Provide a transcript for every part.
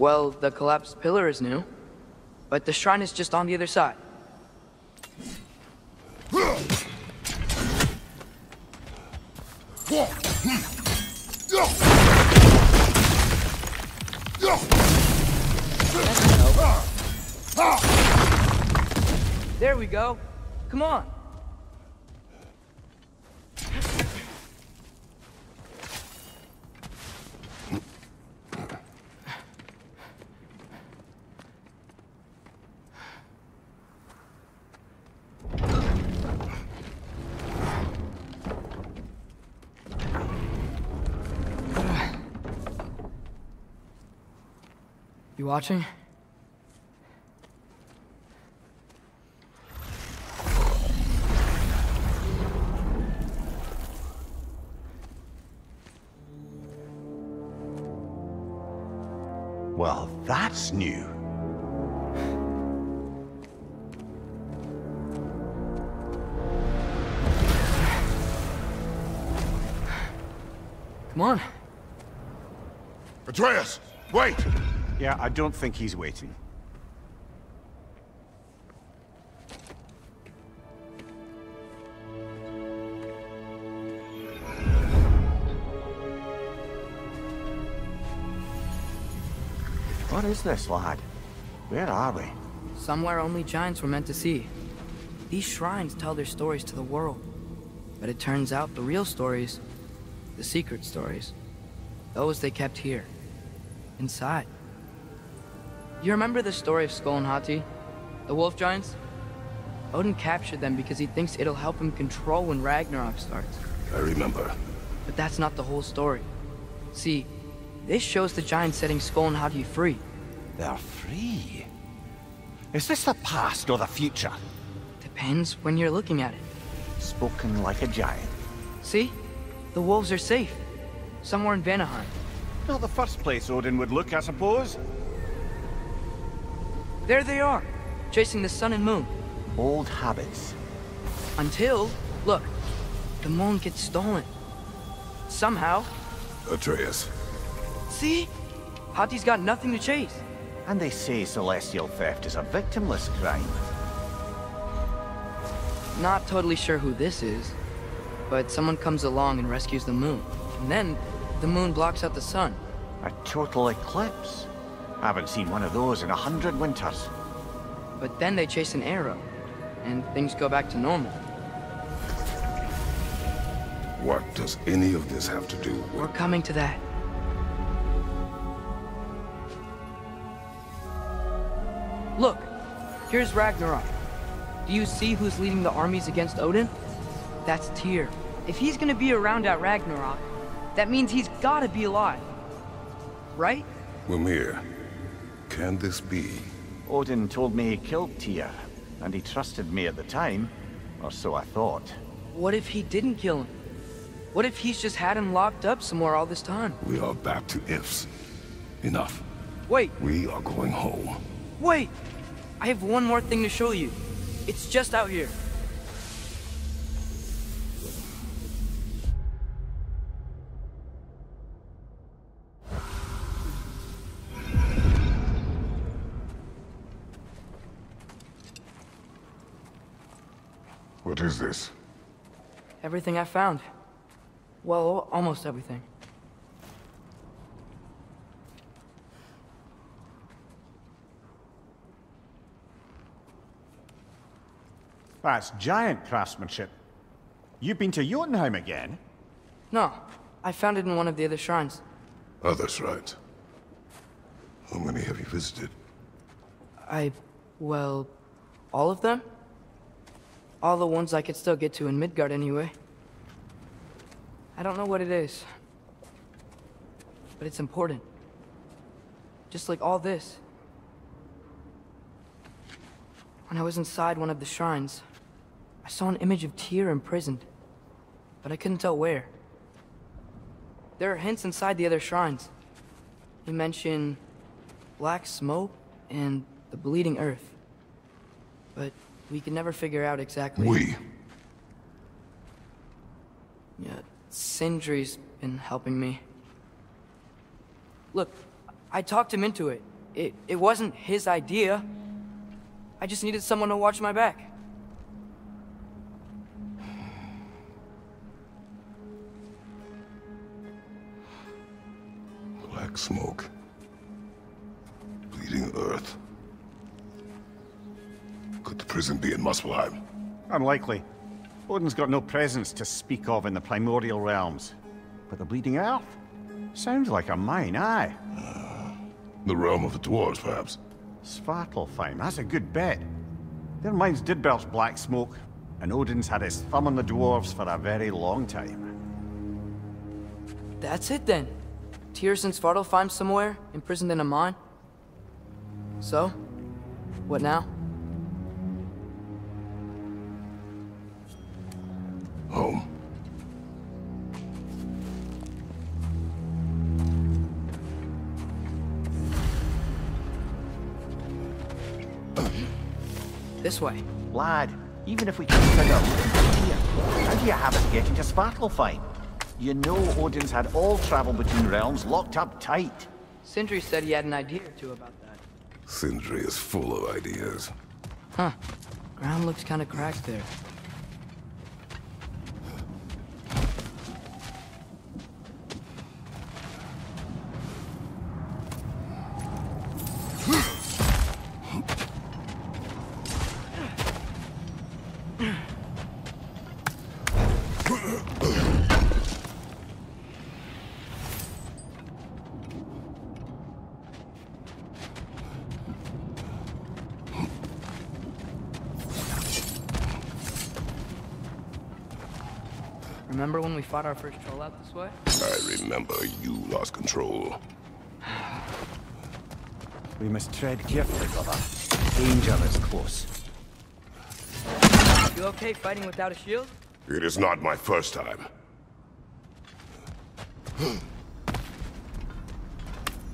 Well, the collapsed pillar is new, but the shrine is just on the other side. There we go. Come on. You watching? Well, that's new. Come on. Atreus, wait! Yeah, I don't think he's waiting. What is this, lad? Where are we? Somewhere only giants were meant to see. These shrines tell their stories to the world. But it turns out the real stories, the secret stories, those they kept here, inside. You remember the story of Skull and Hati? The wolf giants? Odin captured them because he thinks it'll help him control when Ragnarok starts. I remember. But that's not the whole story. See, this shows the giants setting Skull and Hati free. They're free? Is this the past or the future? Depends when you're looking at it. Spoken like a giant. See? The wolves are safe. Somewhere in Vanaheim. Not the first place Odin would look, I suppose. There they are, chasing the sun and moon. Old habits. Until, look, the moon gets stolen. Somehow. Atreus. See? Hati's got nothing to chase. And they say celestial theft is a victimless crime. Not totally sure who this is, but someone comes along and rescues the moon. And then, the moon blocks out the sun. A total eclipse. I haven't seen one of those in 100 winters. But then they chase an arrow, and things go back to normal. What does any of this have to do with... We're coming to that. Look, here's Ragnarok. Do you see who's leading the armies against Odin? That's Tyr. If he's gonna be around at Ragnarok, that means he's gotta be alive. Right? Mimir, can this be? Odin told me he killed Tyr, and he trusted me at the time, or so I thought. What if he didn't kill him? What if he's just had him locked up somewhere all this time? We are back to ifs. Enough. Wait, We are going home. wait! I have one more thing to show you. It's just out here. What is this? Everything I found. Well, almost everything. That's giant craftsmanship. You've been to Jotunheim again? No, I found it in one of the other shrines. Others, right? How many have you visited? Well, all of them? All the ones I could still get to in Midgard anyway. I don't know what it is, but it's important. Just like all this. When I was inside one of the shrines, I saw an image of Tyr imprisoned, but I couldn't tell where. There are hints inside the other shrines. They mention black smoke and the bleeding earth, but we could never figure out exactly. Yeah, Sindri's been helping me. Look, I talked him into it. It wasn't his idea. I just needed someone to watch my back. Black smoke. Bleeding earth. Could the prison be in Muspelheim? Unlikely. Odin's got no presence to speak of in the primordial realms. But the Bleeding Earth? Sounds like a mine, aye. The realm of the dwarves, perhaps? Svartalfheim, that's a good bet. Their mines did belch black smoke, and Odin's had his thumb on the dwarves for a very long time. That's it then. Tyr's in Svartalfheim somewhere, imprisoned in a mine. So, what now? Home. This way. Lad, even if we can figure out here, how do you have us getting to Svartalfheim? You know Odin's had all travel between realms locked up tight. Sindri said he had an idea or two about that. Sindri is full of ideas. Huh. Ground looks kinda cracked there. Remember when we fought our first troll out this way? I remember you lost control. We must tread carefully, brother. Danger is close. You okay fighting without a shield? It is not my first time.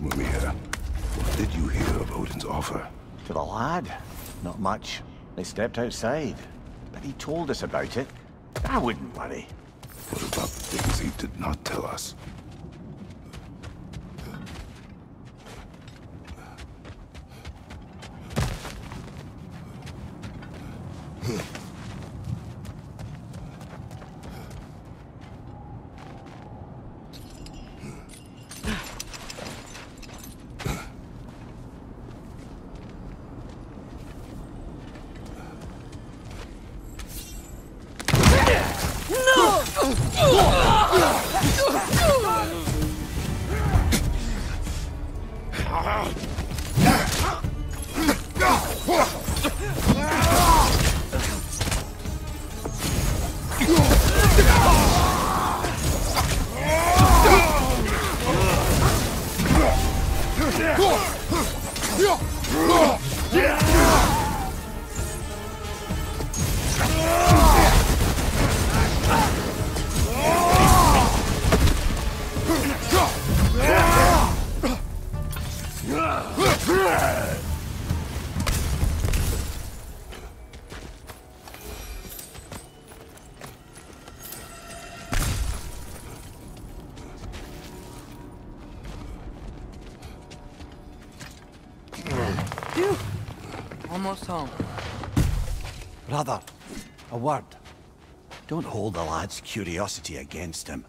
Mumia, what did you hear of Odin's offer? To the lad? Not much. They stepped outside. But he told us about it. I wouldn't worry. What about the things he did not tell us? Almost home. Brother, a word. Don't hold the lad's curiosity against him.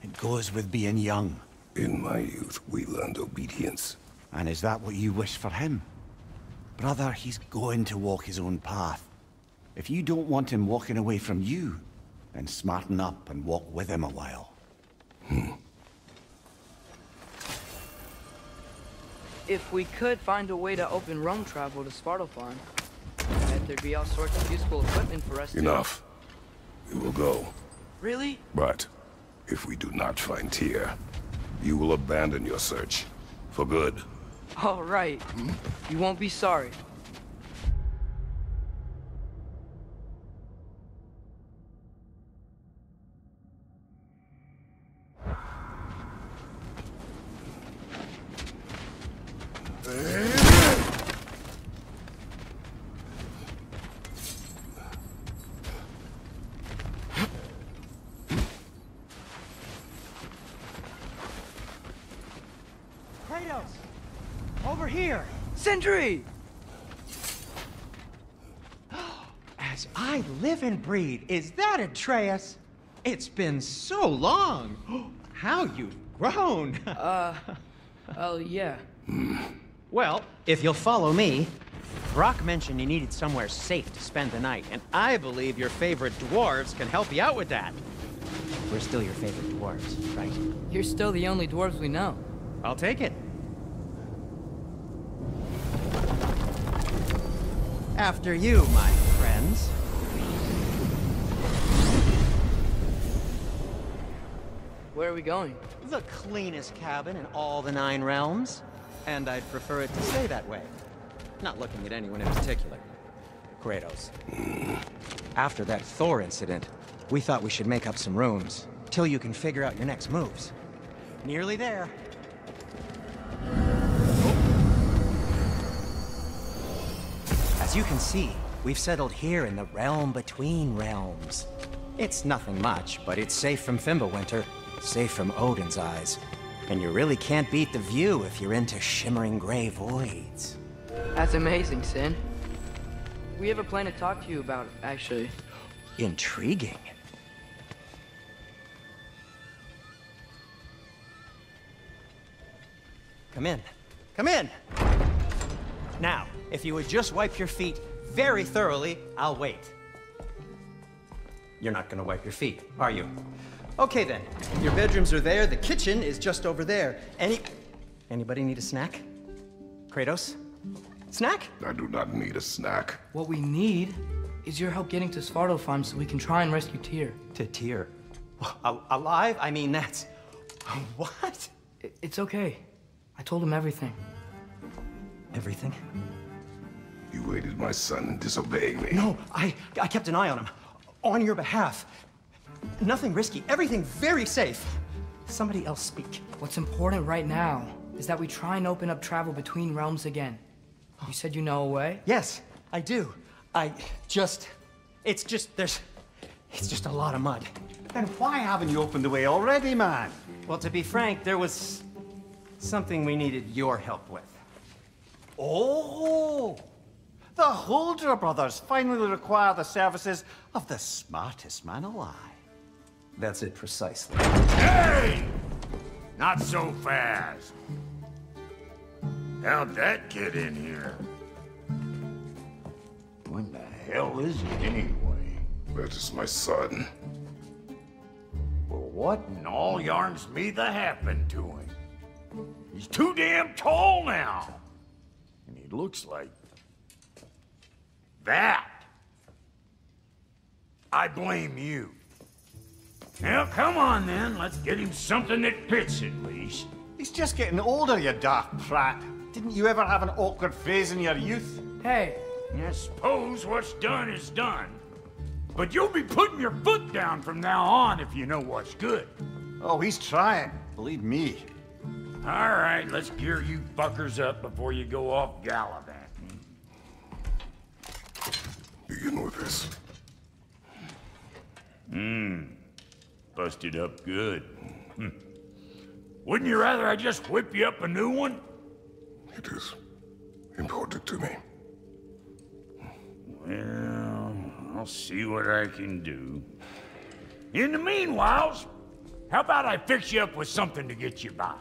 It goes with being young. In my youth, we learned obedience. And is that what you wish for him? Brother, he's going to walk his own path. If you don't want him walking away from you, then smarten up and walk with him a while. If we could find a way to open roam travel to Svartalfheim, I bet there'd be all sorts of useful equipment for us Enough. We will go. Really? But if we do not find Tyr, you will abandon your search. For good. All right. You won't be sorry. Over here! Sentry! As I live and breathe, is that Atreus? It's been so long! How you've grown! Oh, yeah. Well, if you'll follow me, Brock mentioned you needed somewhere safe to spend the night, and I believe your favorite dwarves can help you out with that. We're still your favorite dwarves, right? You're still the only dwarves we know. I'll take it. After you, my friends. Where are we going? The cleanest cabin in all the 9 realms. And I'd prefer it to stay that way. Not looking at anyone in particular. Kratos. After that Thor incident, we thought we should make up some rooms, till you can figure out your next moves. Nearly there. As you can see, we've settled here in the realm between realms. It's nothing much, but it's safe from Fimbulwinter, safe from Odin's eyes. And you really can't beat the view if you're into shimmering gray voids. That's amazing, Sin. We have a plan to talk to you about, actually. Intriguing. Come in. Come in! Now, if you would just wipe your feet very thoroughly, I'll wait. You're not gonna wipe your feet, are you? Okay then. Your bedrooms are there, the kitchen is just over there. Anybody need a snack? Kratos? Snack? I do not need a snack. What we need is your help getting to Svartalfheim so we can try and rescue Tyr. To Tyr? Alive? I mean, that's... What? It's okay. I told him everything. Everything? You aided my son in disobeying me. No, I kept an eye on him. On your behalf. Nothing risky, everything very safe. Somebody else speak. What's important right now is that we try and open up travel between realms again. You said you know a way? Yes, I do. It's just a lot of mud. Then why haven't you opened the way already, man? Well, to be frank, there was something we needed your help with. Oh! The Holder brothers finally require the services of the smartest man alive. That's it precisely. Hey! Not so fast. How'd that get in here? When the hell is he anyway? That is my son. Well, what in all yarns me that happened to him? He's too damn tall now. And he looks like... that. I blame you. Now, come on then. Let's get him something that fits at least. He's just getting older, you daft prat. Didn't you ever have an awkward phase in your youth? Hey! I suppose what's done is done. But you'll be putting your foot down from now on if you know what's good. Oh, he's trying. Believe me. All right, let's gear you fuckers up before you go off gallivanting. Begin with this. Busted up good. Wouldn't you rather I just whip you up a new one? It is important to me. Well, I'll see what I can do. In the meanwhile, how about I fix you up with something to get you by?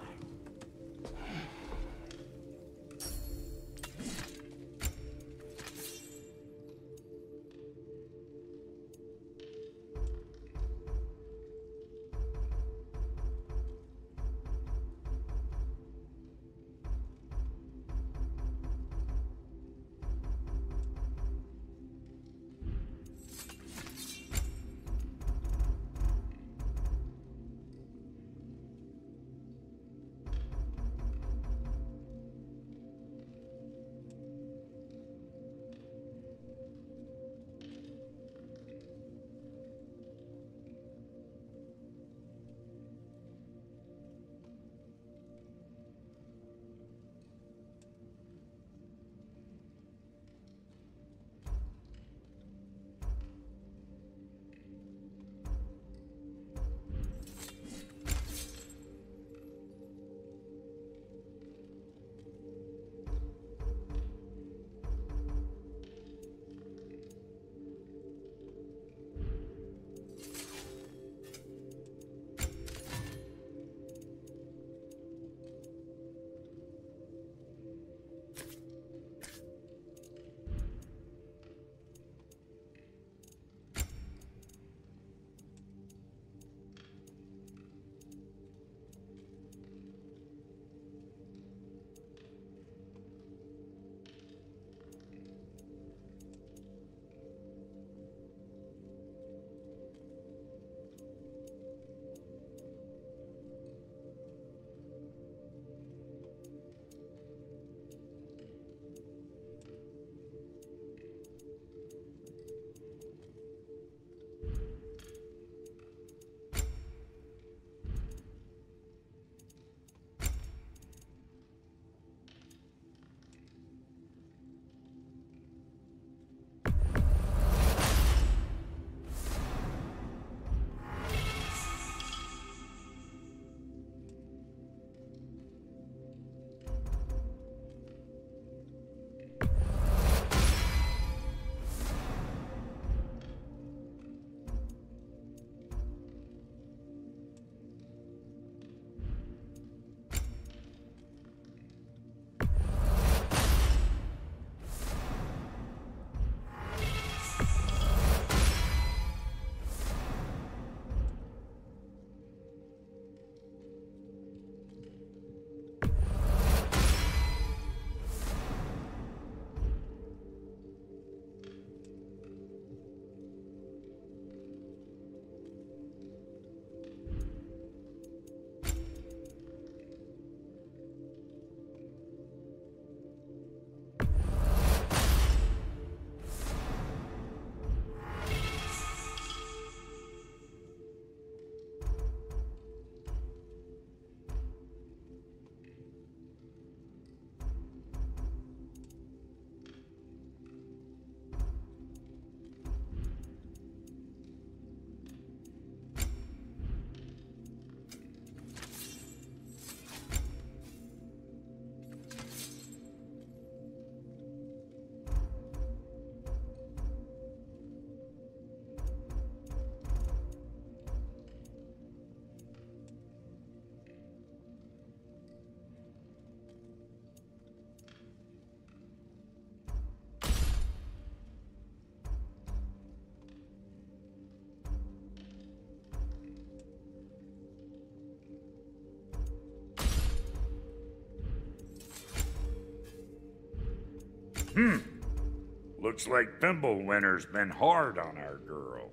Looks like Thimblewinter's been hard on our girl.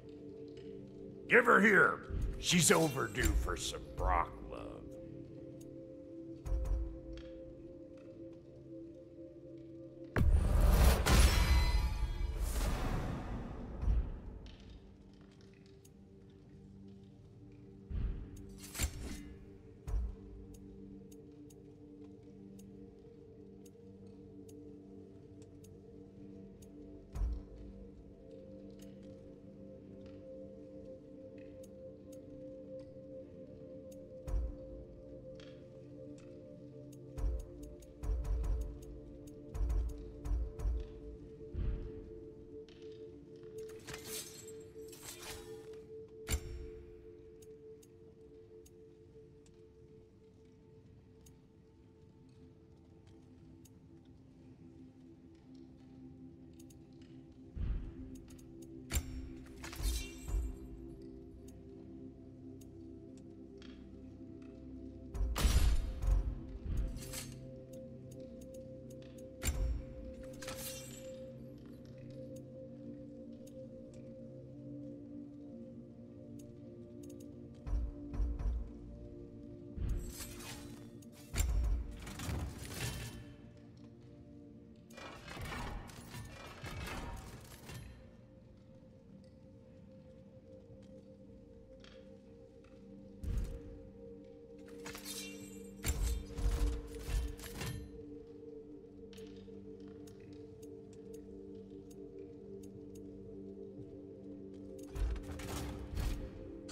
Give her here. She's overdue for some Brock love.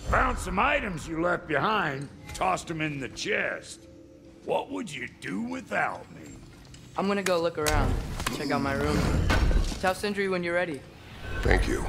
Found some items you left behind, tossed them in the chest. What would you do without me? I'm gonna go look around, check out my room. Tell Sindri when you're ready. Thank you.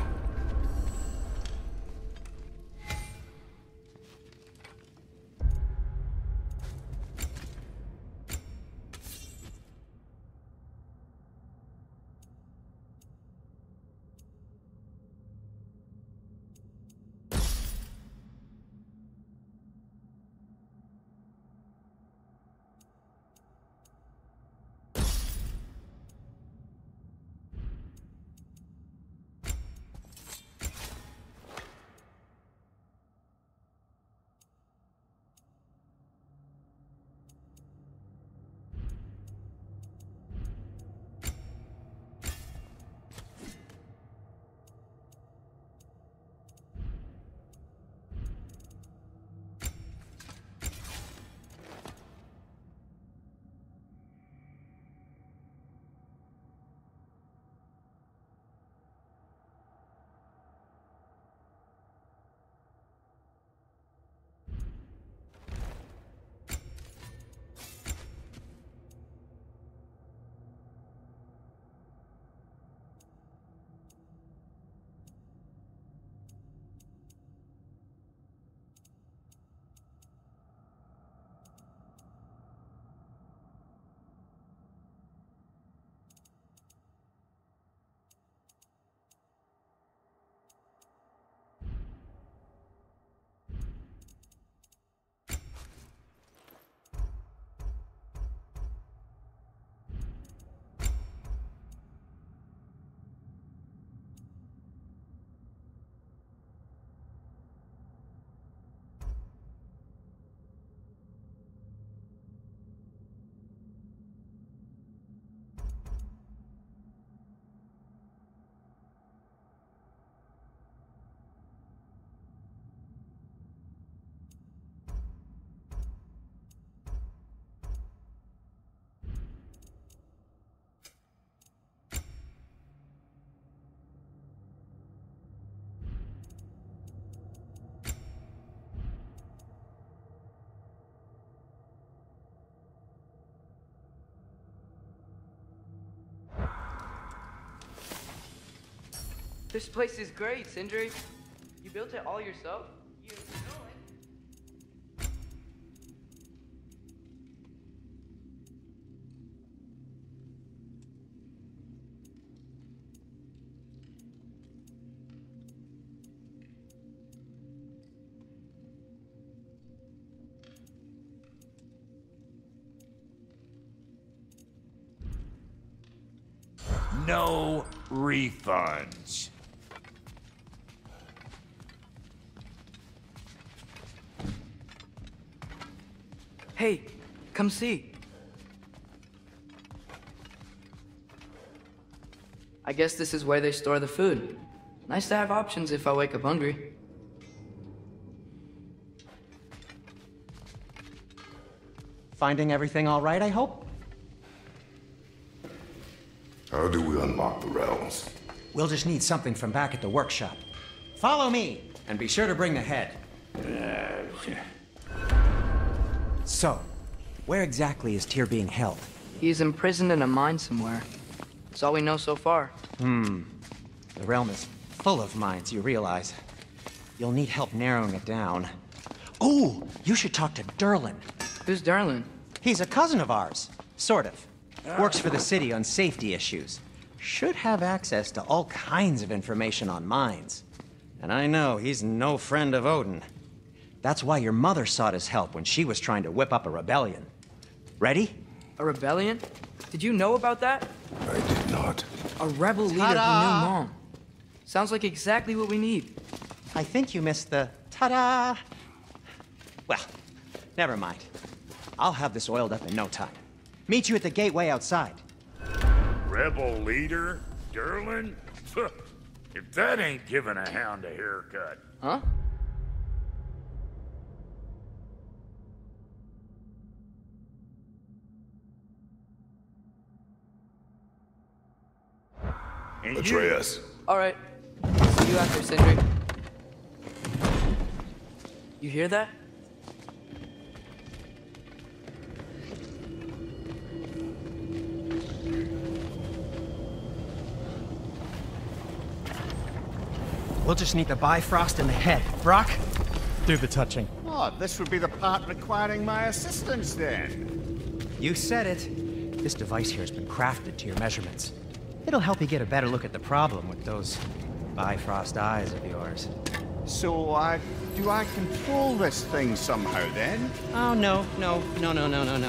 This place is great, Sindri. You built it all yourself? You know it. no refunds. Hey, come see. I guess this is where they store the food. Nice to have options if I wake up hungry. Finding everything all right, I hope? How do we unlock the realms? We'll just need something from back at the workshop. Follow me, and be sure to bring the head. So, where exactly is Tyr being held? He's imprisoned in a mine somewhere. That's all we know so far. The realm is full of mines, you realize. You'll need help narrowing it down. Oh, you should talk to Durlin. Who's Darlin? He's a cousin of ours, sort of. Works for the city on safety issues. Should have access to all kinds of information on mines. And I know he's no friend of Odin. That's why your mother sought his help when she was trying to whip up a rebellion. Ready? A rebellion? Did you know about that? I did not. A rebel leader who knew Mom. Sounds like exactly what we need. I think you missed the ta-da. Well, never mind. I'll have this oiled up in no time. Meet you at the gateway outside. Rebel leader? Durlin? If that ain't giving a hound a haircut. Huh? And Atreus. All right. See you after, Sindri. You hear that? We'll just need the Bifrost in the head. Brock, do the touching. Oh, this would be the part requiring my assistance then. You said it. This device here has been crafted to your measurements. It'll help you get a better look at the problem with those Bifrost eyes of yours. So, do I control this thing somehow then? Oh, no.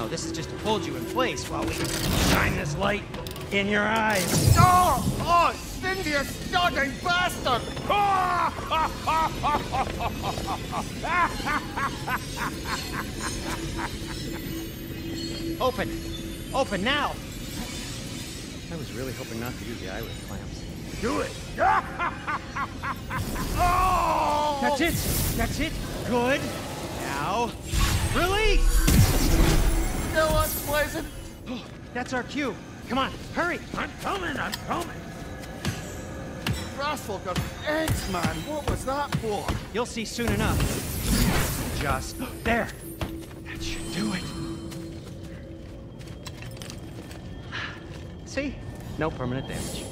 This is just to hold you in place while we shine this light in your eyes. Oh, Cindy, you stunning bastard! Open now! I was really hoping not to use the eyelid clamps. do it! Oh! That's it! Good! Now, release! Kill us, Pleasant! That's our cue. Come on, hurry! I'm coming! Rascal got eggs, man! What was that for? You'll see soon enough. Just there. That should do it. See? No permanent damage.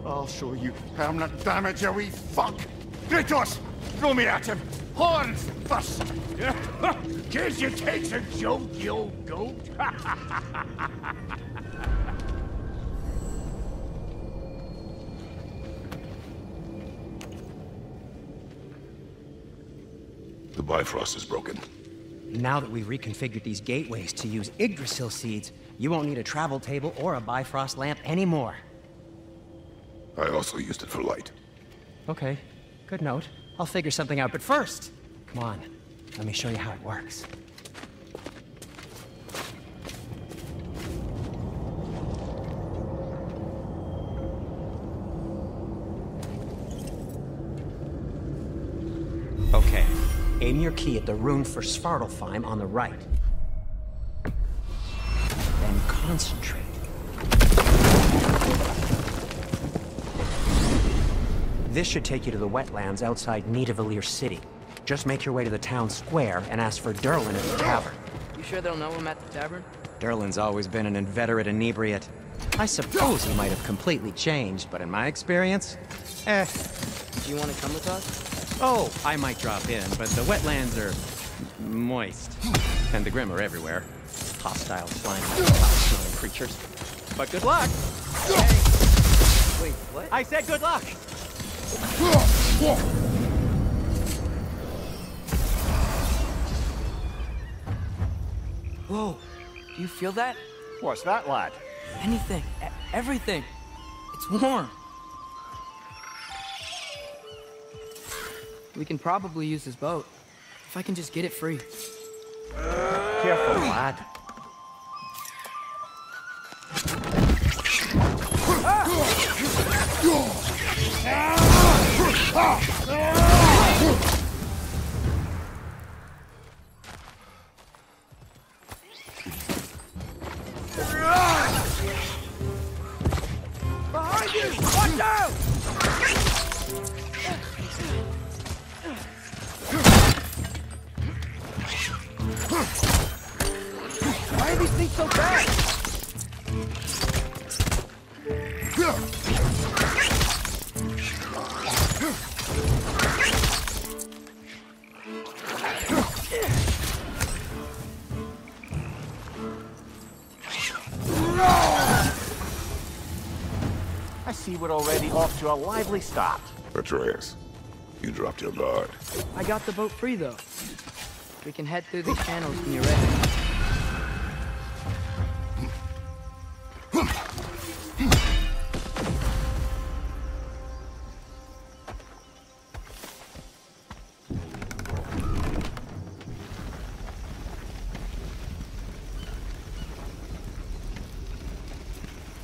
I'll show you permanent damage, you wee fuck! Kratos! Throw me at him! Horns first! Can't you take a joke, you old goat? The Bifrost is broken. Now that we've reconfigured these gateways to use Yggdrasil seeds, you won't need a travel table or a Bifrost lamp anymore. I also used it for light. Okay, good note. I'll figure something out, but first, come on, let me show you how it works. Okay, aim your key at the rune for Svartalfheim on the right. Then concentrate. This should take you to the wetlands outside Nidavellir City. Just make your way to the town square and ask for Durlin at the tavern. You sure they'll know him at the tavern? Durlin's always been an inveterate inebriate. I suppose he might have completely changed, but in my experience, Do you want to come with us? Oh, I might drop in, but the wetlands are moist. And the Grim are everywhere. Hostile, slimy, foul-smelling creatures. But good luck! Hey. Wait, what? I said good luck! Whoa, do you feel that? What's that, lad? Anything, everything. It's It's warm. We can probably use this boat. If I can just get it free. Careful, lad. Behind you! Watch out! Why are these things so fast? I see we're already off to a lively start. Atreus, you dropped your guard. I got the boat free, though. We can head through these channels when you're ready.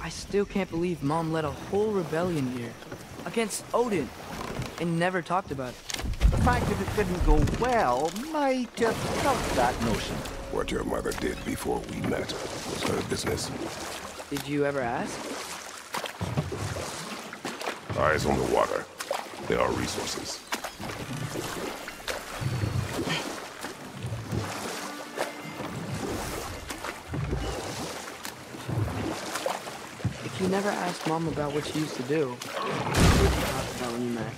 I still can't believe Mom led a whole rebellion here. Against Odin. And never talked about it. The fact that it didn't go well might have helped that notion. What your mother did before we met was her business. Did you ever ask? Eyes on the water. There are resources. If you never asked Mom about what she used to do, what did you talk about when you met?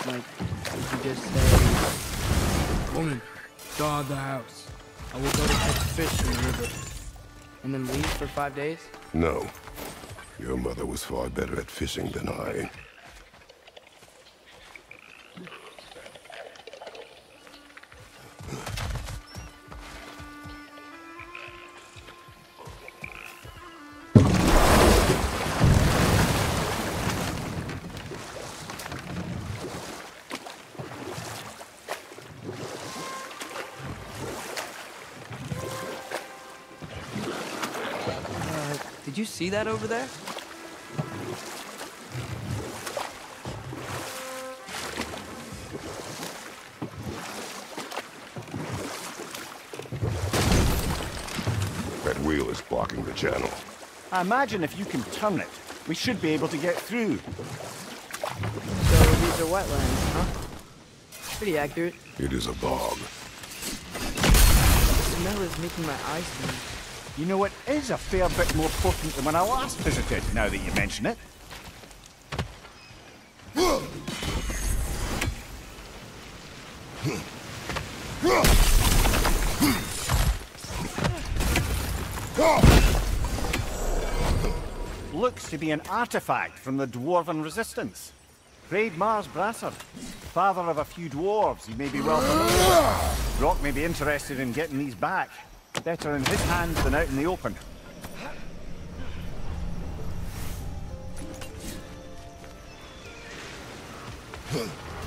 Like, did you just say, "Woman, guard the house. I will go to catch fish in the river." And then leave for 5 days? No. Your mother was far better at fishing than I. Did you see that over there? That wheel is blocking the channel. I imagine if you can turn it, we should be able to get through. So these are wetlands, huh? Pretty accurate. It is a bog. The smell is making my eyes burn. You know, it is a fair bit more potent than when I last visited, now that you mention it. Looks to be an artifact from the Dwarven Resistance. Hreidmar's Brasser, father of a few dwarves you may be well familiar with. Rock may be interested in getting these back. Better in his hands than out in the open.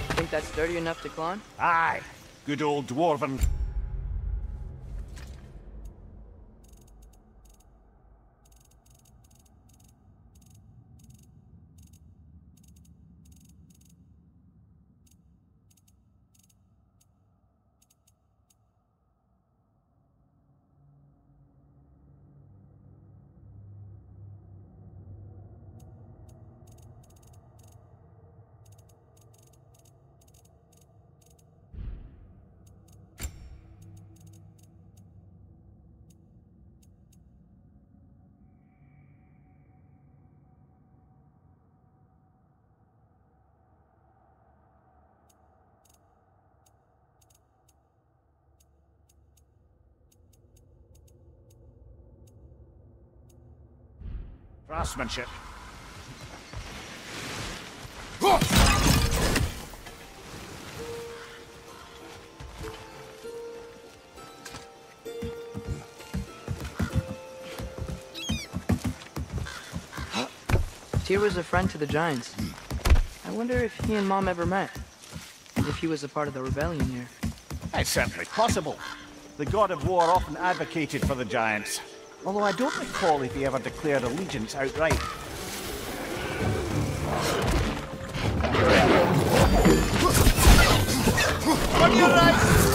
Think that's sturdy enough to climb? Aye, good old Dwarven. Craftsmanship. Tyr was a friend to the Giants. I wonder if he and Mom ever met. If he was a part of the rebellion here. It's certainly possible. The god of war often advocated for the Giants. Although I don't recall if he ever declared allegiance outright. On your right!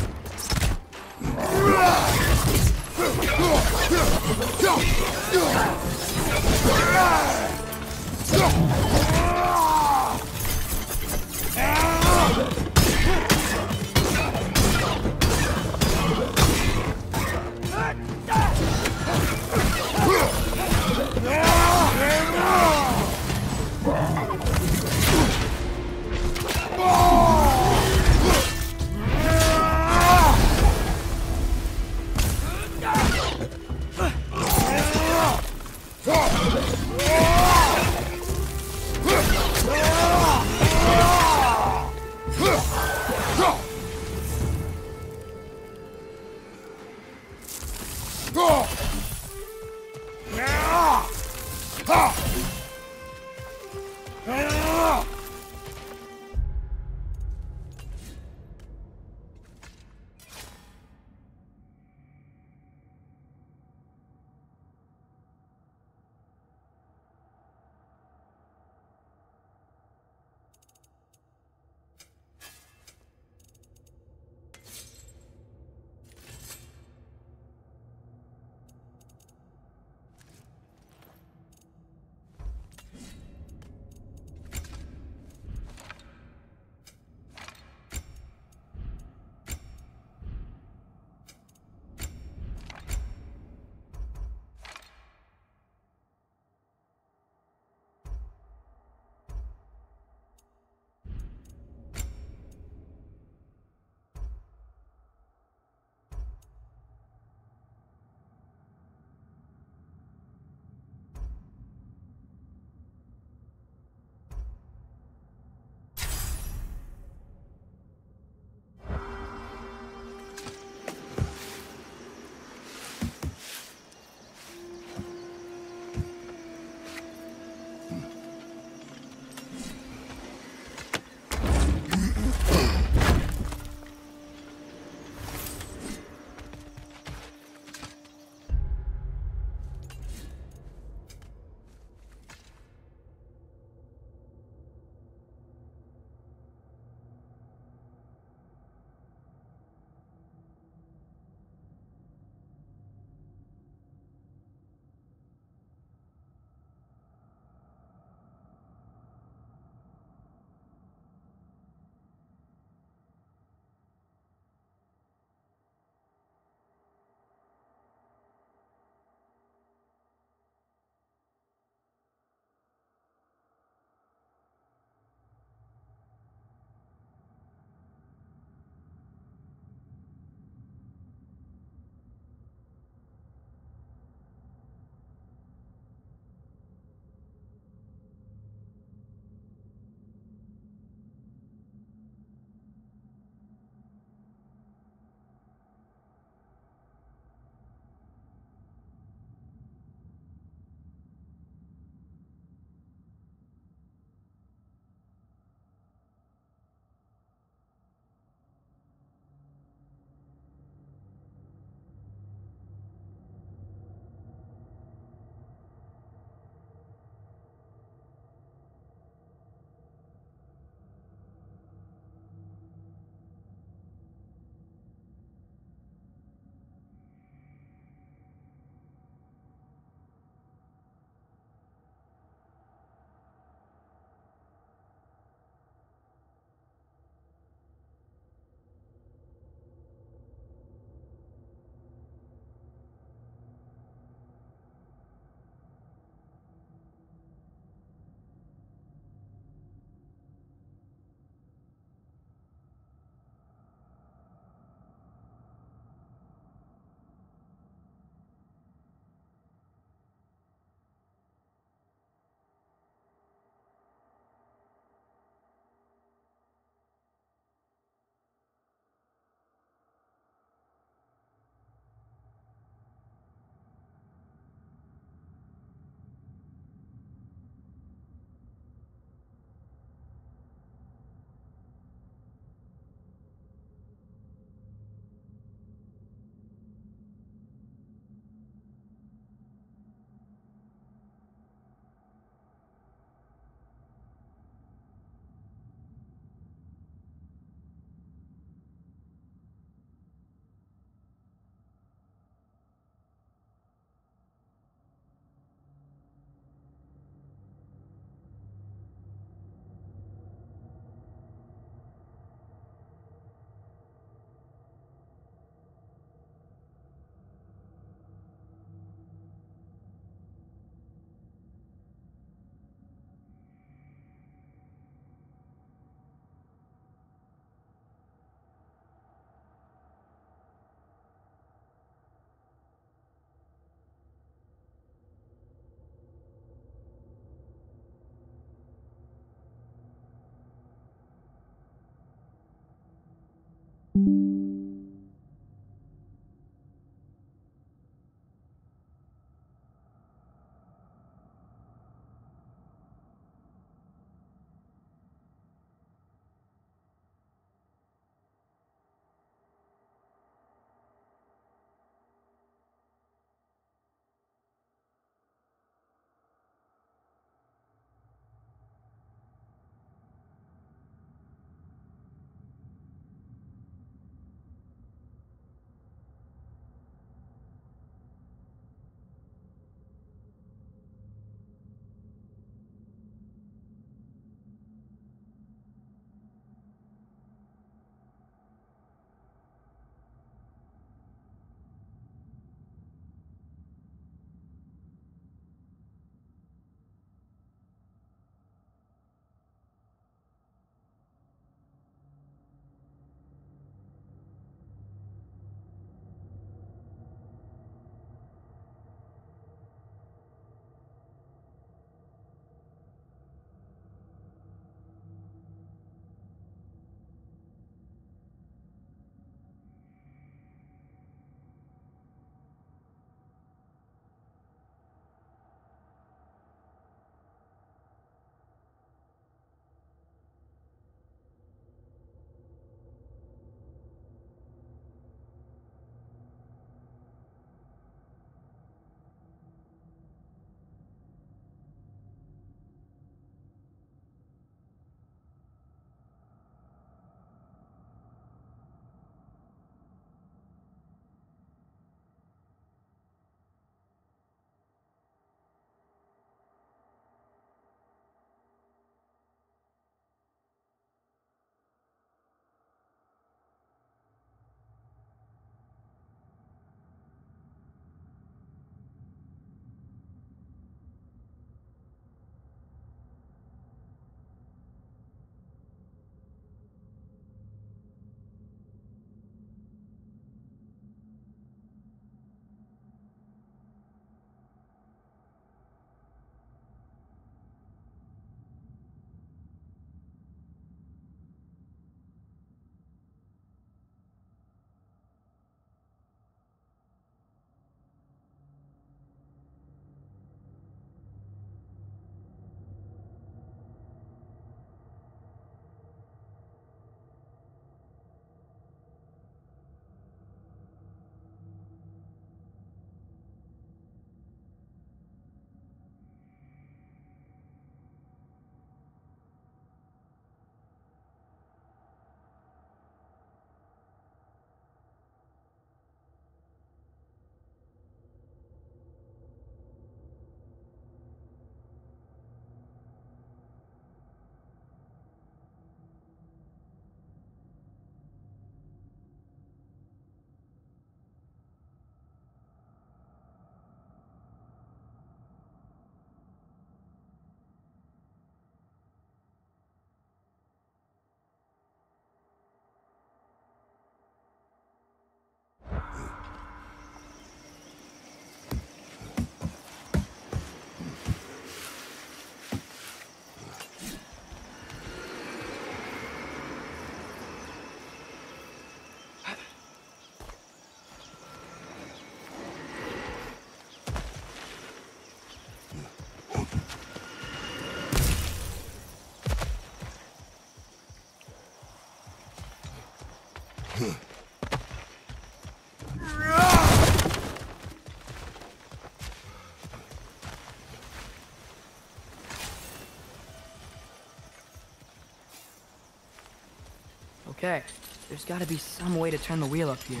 Okay, there's gotta be some way to turn the wheel up here.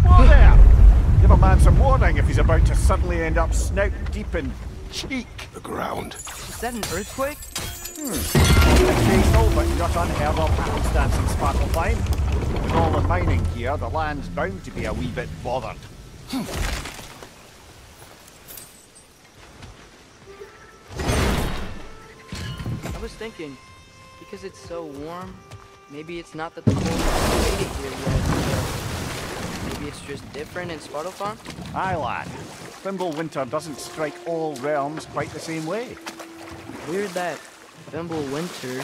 Whoa there! Give a man some warning if he's about to suddenly end up snout deep in cheek. The ground. Is that an earthquake? Occasional, but not unheard of happenstance in Sparkletime. With all the mining here, the land's bound to be a wee bit bothered. I was thinking, because it's so warm, maybe it's not that the cold has made it here yet. Maybe it's just different in Svartalfheim? Aye, lad. Winter doesn't strike all realms quite the same way. Weird that Winter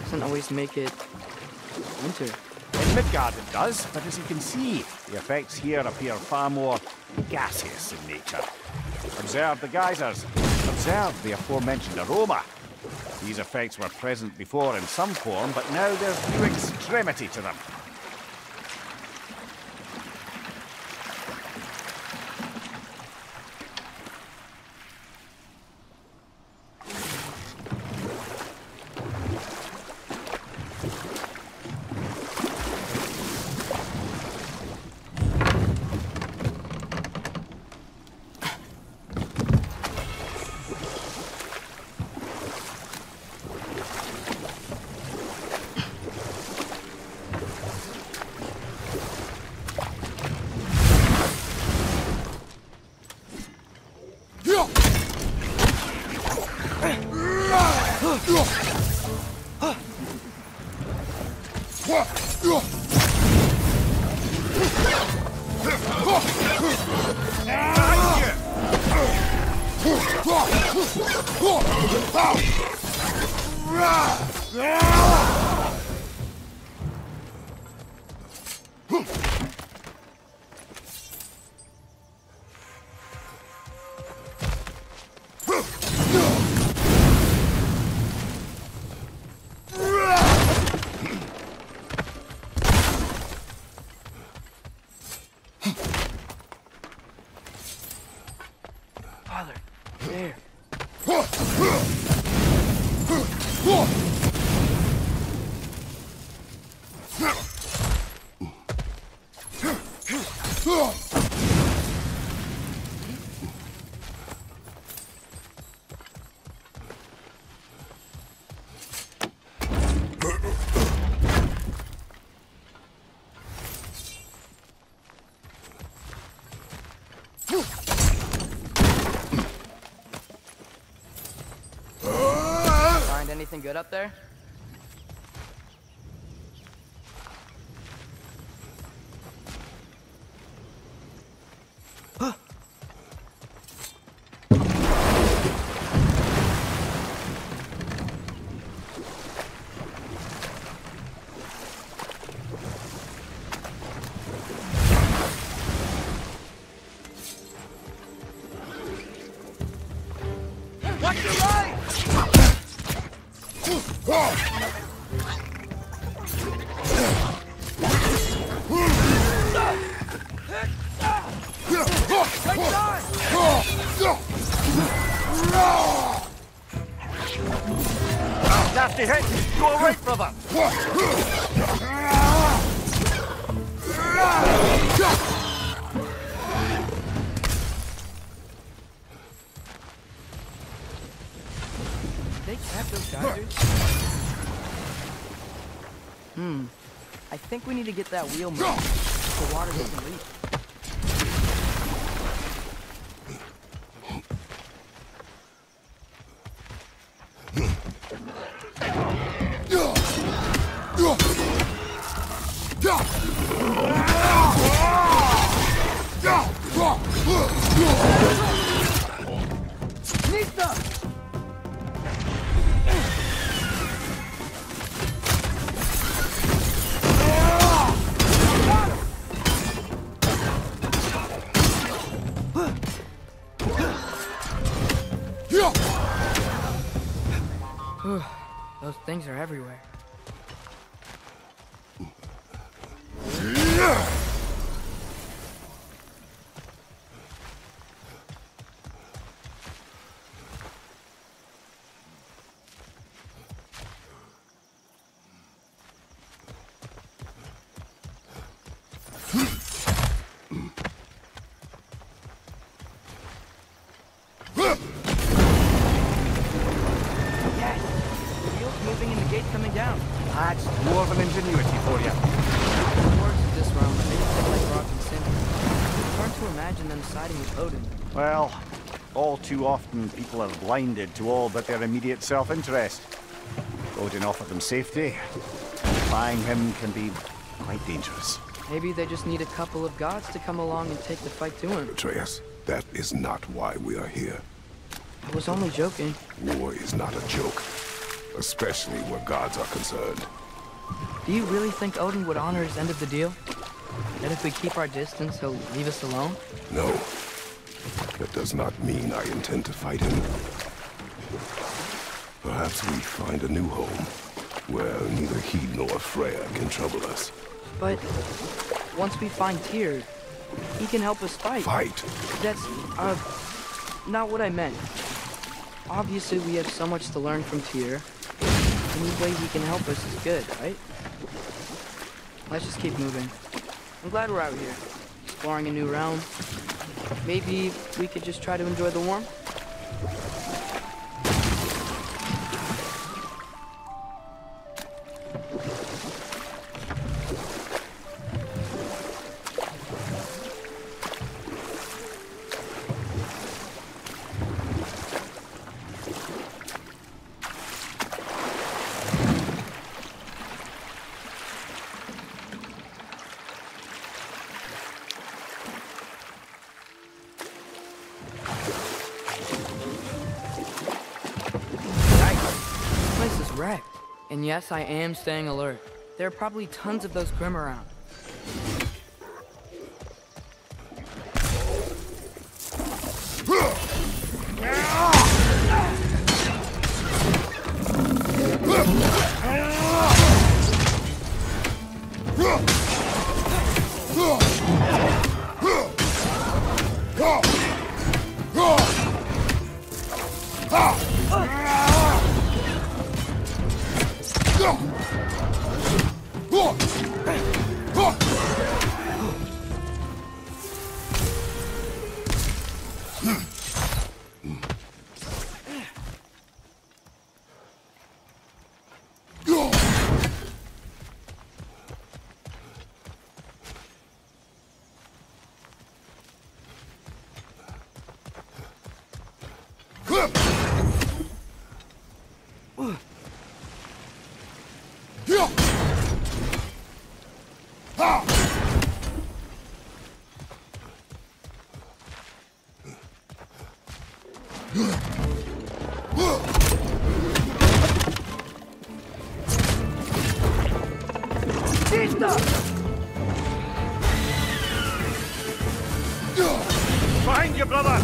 doesn't always make it winter. In Midgard it does, but as you can see, the effects here appear far more gaseous in nature. Observe the geysers. Observe the aforementioned aroma. These effects were present before in some form, but now there's new extremity to them. Father, there. Find anything good up there? Watch your right! Nasty hit! Go right, brother! Did they cap those geysers? I think we need to get that wheel moving. The water doesn't leak. Those things are everywhere. Yes! The wheel's moving and the gate's coming down. That's dwarven ingenuity for you. The dwarves of this realm, they don't think like Rock and Cinder. It's hard to imagine them siding with Odin. Well, all too often people are blinded to all but their immediate self-interest. Odin offered them safety. Defying him can be quite dangerous. Maybe they just need a couple of gods to come along and take the fight to him. Atreus, that is not why we are here. I was only joking. War is not a joke, especially where gods are concerned. Do you really think Odin would honor his end of the deal? That if we keep our distance, he'll leave us alone? No. That does not mean I intend to fight him. Perhaps we find a new home, where neither he nor Freya can trouble us. But once we find Tyr, he can help us fight. Fight? That's, not what I meant. Obviously, we have so much to learn from Tyr. Any way he can help us is good, right? Let's just keep moving. I'm glad we're out here, exploring a new realm. Maybe we could just try to enjoy the warmth? Wrecked. And yes, I am staying alert. There are probably tons of those Grim around. Behind you, brother!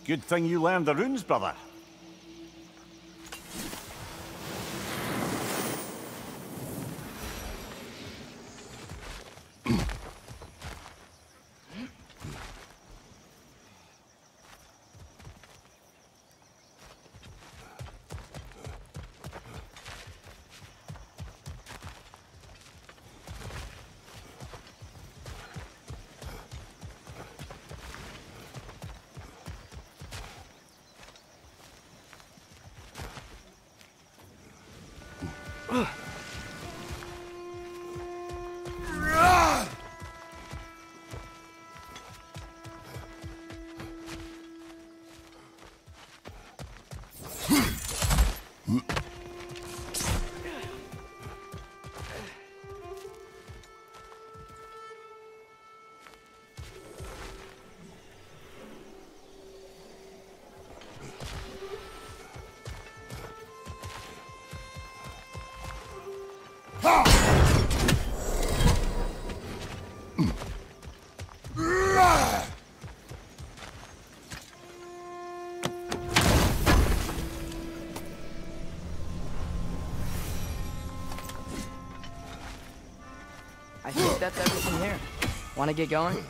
Good thing you learned the runes, brother. I think that's everything here. Want to get going?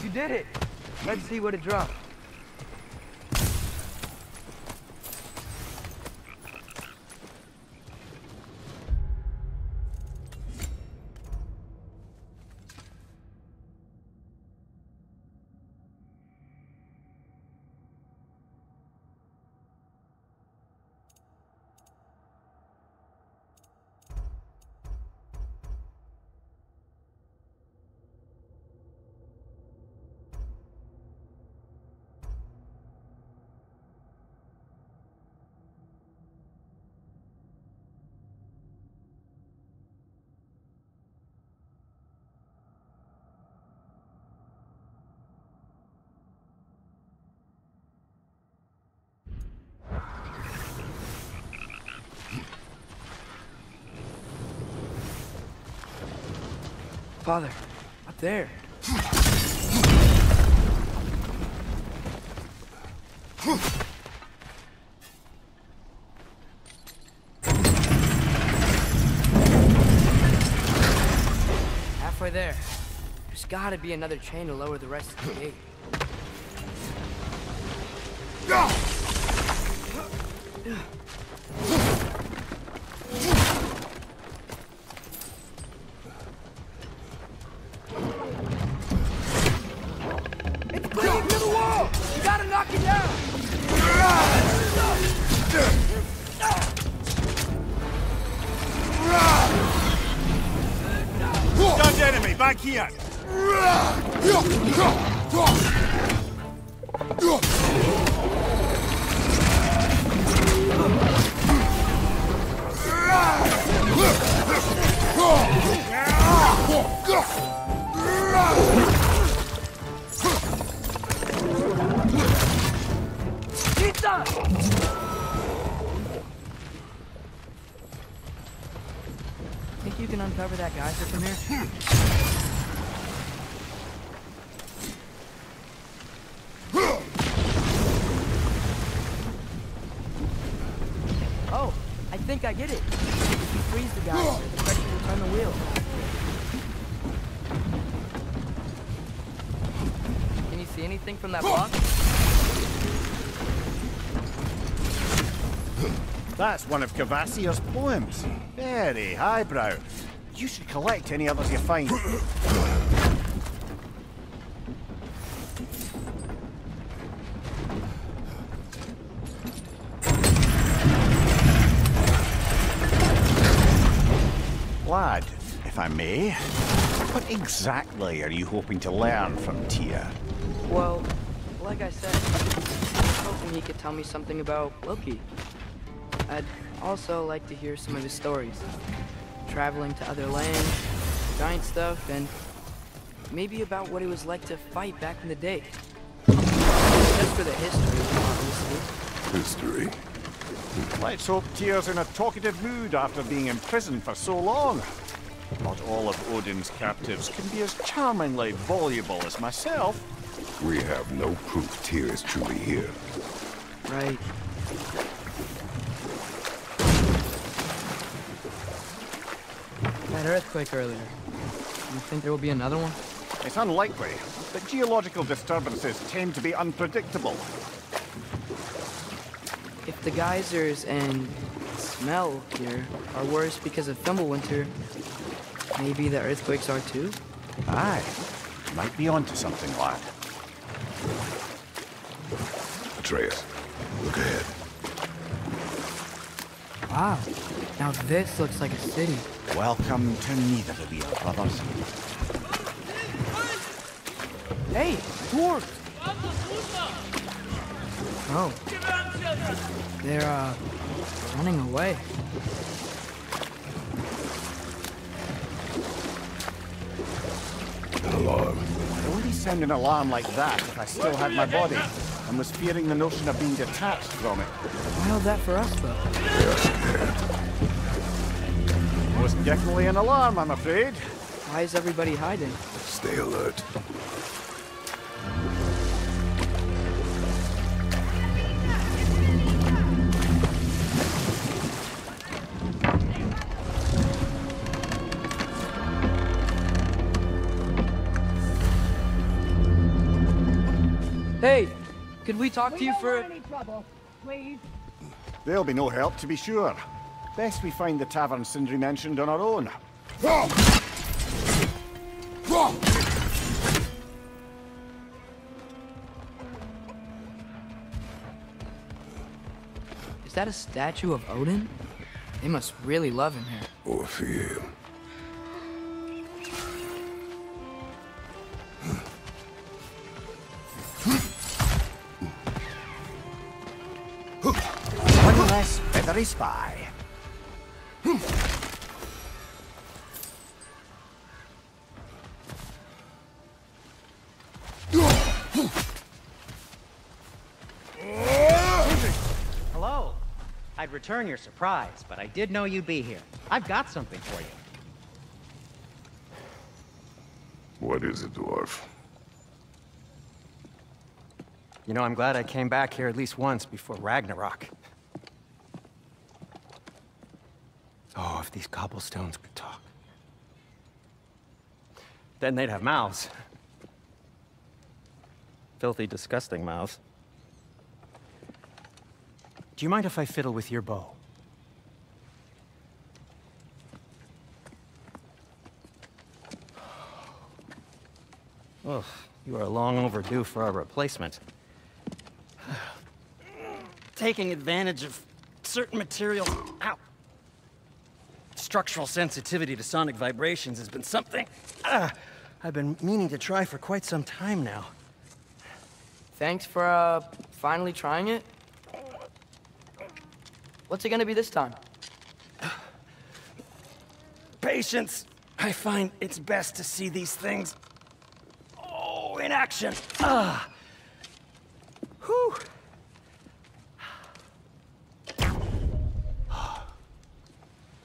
You did it! Let's see what it dropped. Father, up there. Halfway there. There's gotta be another chain to lower the rest of the gate. Stunned enemy, back here! Think you can uncover that geyser from here? Oh, I think I get it. If you freeze the geyser, the pressure will turn the wheel. Can you see anything from that block? That's one of Cavassier's poems. Very highbrow. You should collect any others you find. Lad, if I may, what What exactly are you hoping to learn from Tyr? Well, like I said, I was hoping he could tell me something about Loki. I'd also like to hear some of his stories. Traveling to other lands, giant stuff, and maybe about what it was like to fight back in the day. Just for the history, obviously. History? Let's hope Tyr's in a talkative mood after being imprisoned for so long. Not all of Odin's captives can be as charmingly voluble as myself. We have no proof Tyr is truly here. Right. That earthquake earlier. You think there will be another one? It's unlikely, but geological disturbances tend to be unpredictable. If the geysers and smell here are worse because of Fimbulwinter, maybe the earthquakes are too? Aye, might be onto something, lad. Atreus, look ahead. Wow. Now this looks like a city. Welcome to Nidavellir, brothers. Hey, dwarves! Oh. They're, running away. An alarm. I wouldn't sound an alarm like that if I still had my body and was fearing the notion of being detached from it. Why held that for us, though? Most definitely an alarm, I'm afraid. Why is everybody hiding? Stay alert. Hey, could we talk to you for... Any trouble, please? There'll be no help, to be sure. Best we find the tavern Sindri mentioned on our own. Is that a statue of Odin? They must really love him here. Or fear him. One less feathery spy. Hello. I'd return your surprise, but I did know you'd be here. I've got something for you. What is it, dwarf? You know, I'm glad I came back here at least once before Ragnarok. Oh, if these cobblestones could talk. Then they'd have mouths. Filthy, disgusting mouths. Do you mind if I fiddle with your bow? Oh, you are long overdue for a replacement. Taking advantage of certain materials. Ow! Structural sensitivity to sonic vibrations has been something I've been meaning to try for quite some time now. Thanks for, finally trying it. What's it gonna be this time? Patience. I find it's best to see these things, in action. Whew.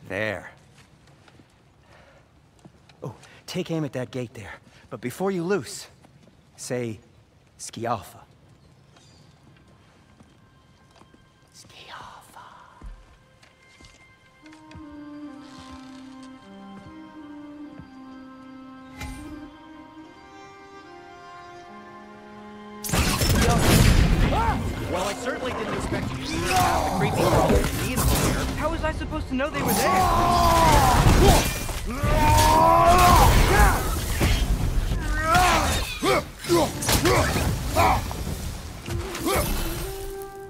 There. Oh, take aim at that gate there. But before you loose, say, Skialfa. Skialfa. Well, I certainly didn't expect you to have the creepy crawlers needle here. How was I supposed to know they were there?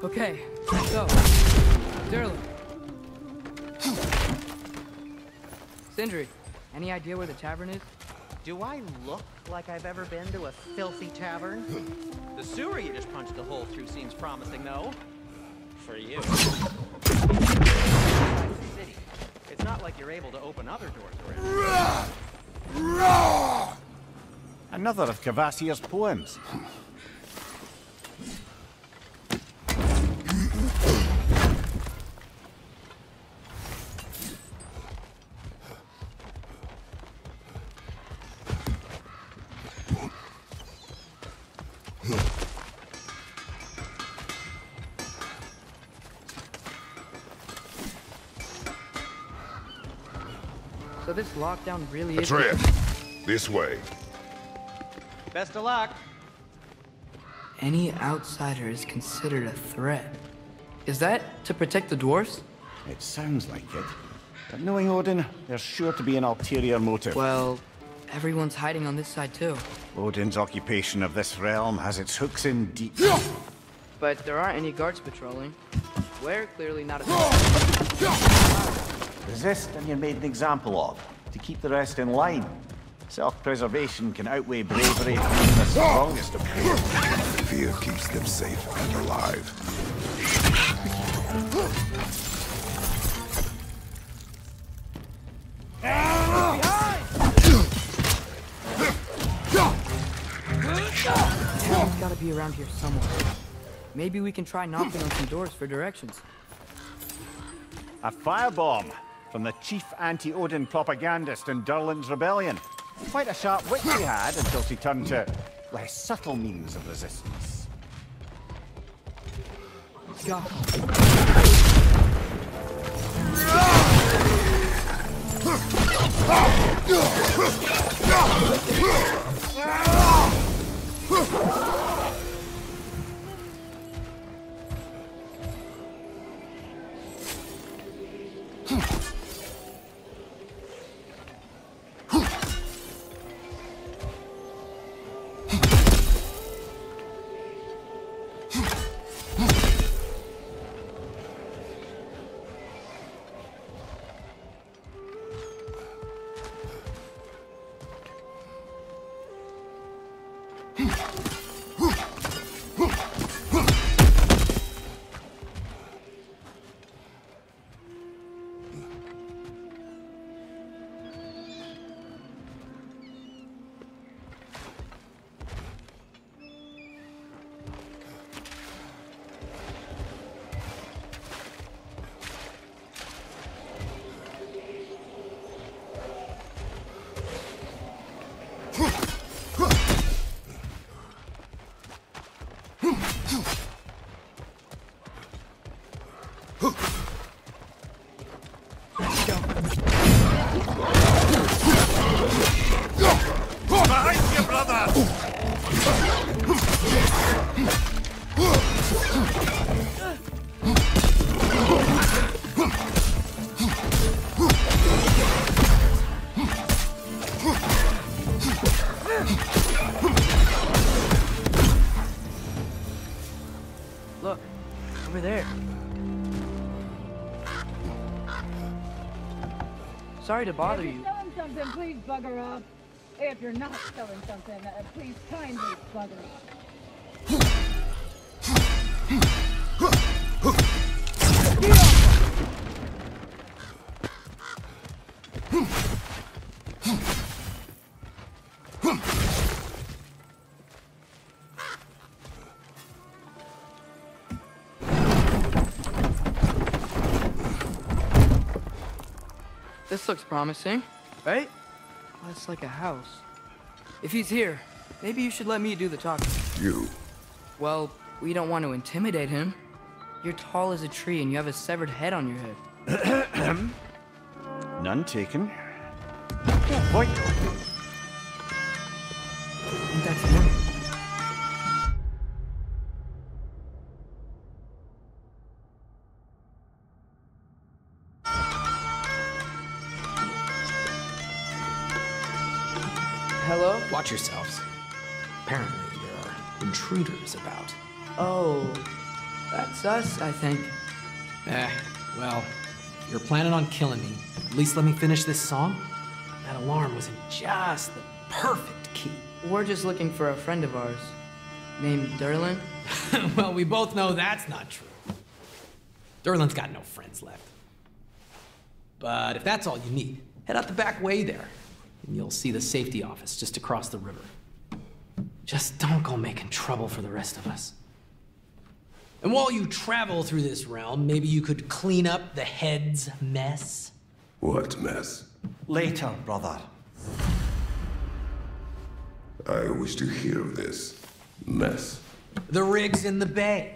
Okay, let's go. Durlin. Sindri, any idea where the tavern is? do I look like I've ever been to a filthy tavern? The sewer you just punched a hole through seems promising, though. For you. It's not like you're able to open other doors around. Another of Kvasir's poems. So this lockdown really is... Atreus, this way. Best of luck. Any outsider is considered a threat. Is that to protect the dwarves? It sounds like it. But knowing Odin, there's sure to be an ulterior motive. Well, everyone's hiding on this side too. Odin's occupation of this realm has its hooks in deep. But there aren't any guards patrolling. We're clearly not a threat. Resist and you're made an example of, to keep the rest in line. Self-preservation can outweigh bravery from the strongest of people. Fear keeps them safe and alive. He's gotta be around here somewhere. Maybe we can try knocking on some doors for directions. A firebomb from the chief anti-Odin propagandist in Durlin's rebellion. Quite a sharp wit she had until she turned to less subtle means of resistance. Go. Look, over there. Sorry to bother If you. you're selling something, please bugger off. If you're not selling something, please kindly bugger off. This looks promising, right? Well, it's like a house. If he's here, maybe you should let me do the talking. You. Well, we don't want to intimidate him. You're tall as a tree and you have a severed head on your head. None taken. Yeah, point. I think that's him. Hello? Watch yourselves. Apparently, there are intruders about. Oh, that's us, I think. Well, if you're planning on killing me, at least let me finish this song. That alarm was in just the perfect key. We're just looking for a friend of ours, named Durlin. Well, we both know that's not true. Durlin's got no friends left. But if that's all you need, head out the back way there, and you'll see the safety office just across the river. Just don't go making trouble for the rest of us. And while you travel through this realm, maybe you could clean up the head's mess? What mess? Later, brother. I wish to hear of this mess. The rig's in the bay.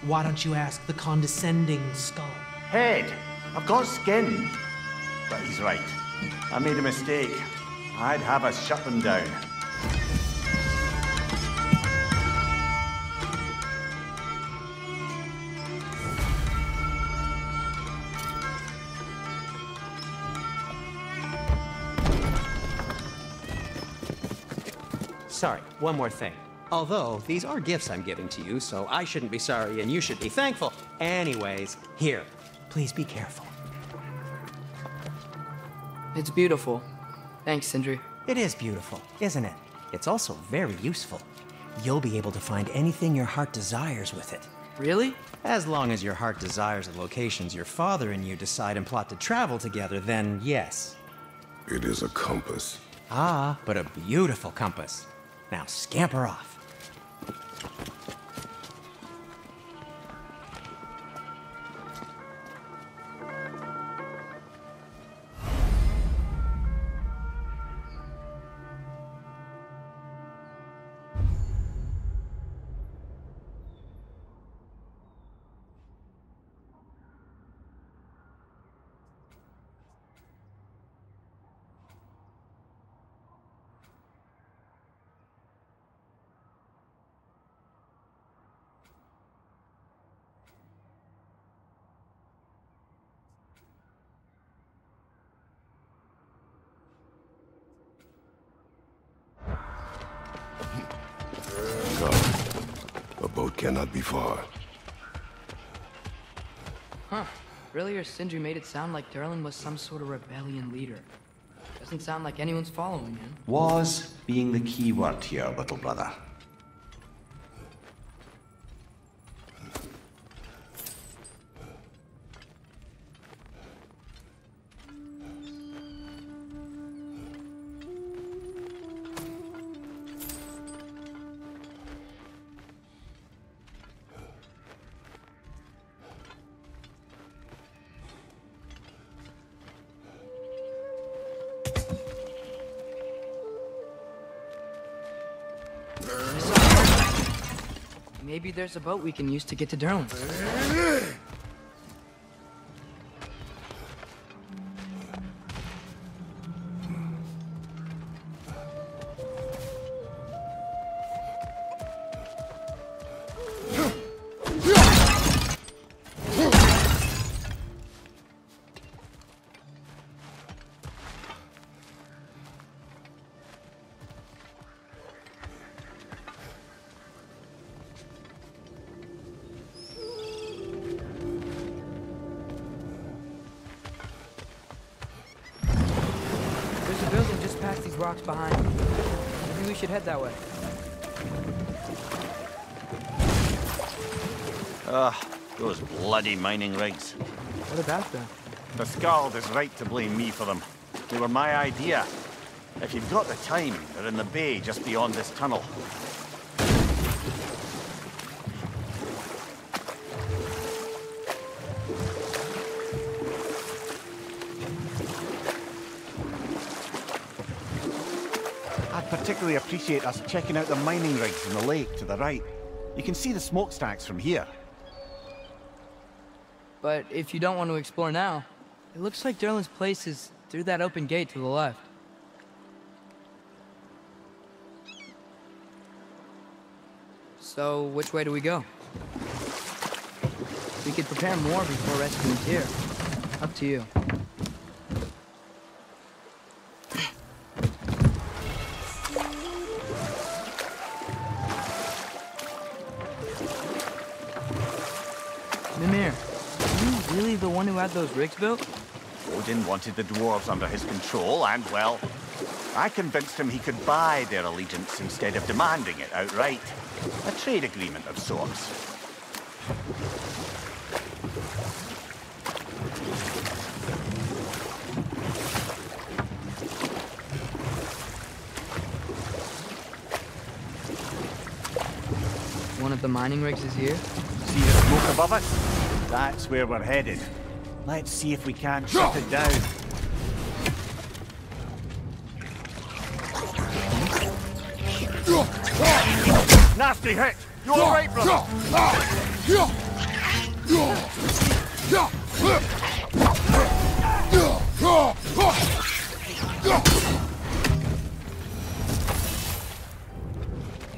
Why don't you ask the condescending skull? Head, I've got skin. But he's right. I made a mistake. I'd have us shut them down. Sorry, one more thing. Although, these are gifts I'm giving to you, so I shouldn't be sorry and you should be thankful. Anyways, here, please be careful. It's beautiful. Thanks, Sindri. It is beautiful, isn't it? It's also very useful. You'll be able to find anything your heart desires with it. Really? As long as your heart desires the locations your father and you decide and plot to travel together, then yes. It is a compass. Ah, but a beautiful compass. Now scamper off. A boat cannot be far. Huh. Earlier, Sindri made it sound like Durlin was some sort of rebellion leader. Doesn't sound like anyone's following him. Was being the key word here, little brother. Maybe there's a boat we can use to get to Durlin. Past these rocks behind. Maybe we should head that way. Those bloody mining rigs. What about them? The Skald is right to blame me for them. They were my idea. If you've got the time, they're in the bay just beyond this tunnel. I'd particularly appreciate us checking out the mining rigs in the lake to the right. You can see the smokestacks from here. But if you don't want to explore now, it looks like Durlin's place is through that open gate to the left. So, which way do we go? We could prepare more before rescuing Tyr. Up to you. Mimir, are you really the one who had those rigs built? Odin wanted the dwarves under his control, and, well, I convinced him he could buy their allegiance instead of demanding it outright. A trade agreement of sorts. One of the mining rigs is here? See the smoke above us? That's where we're headed. Let's see if we can't shut it down. Nasty hit! You alright, brother?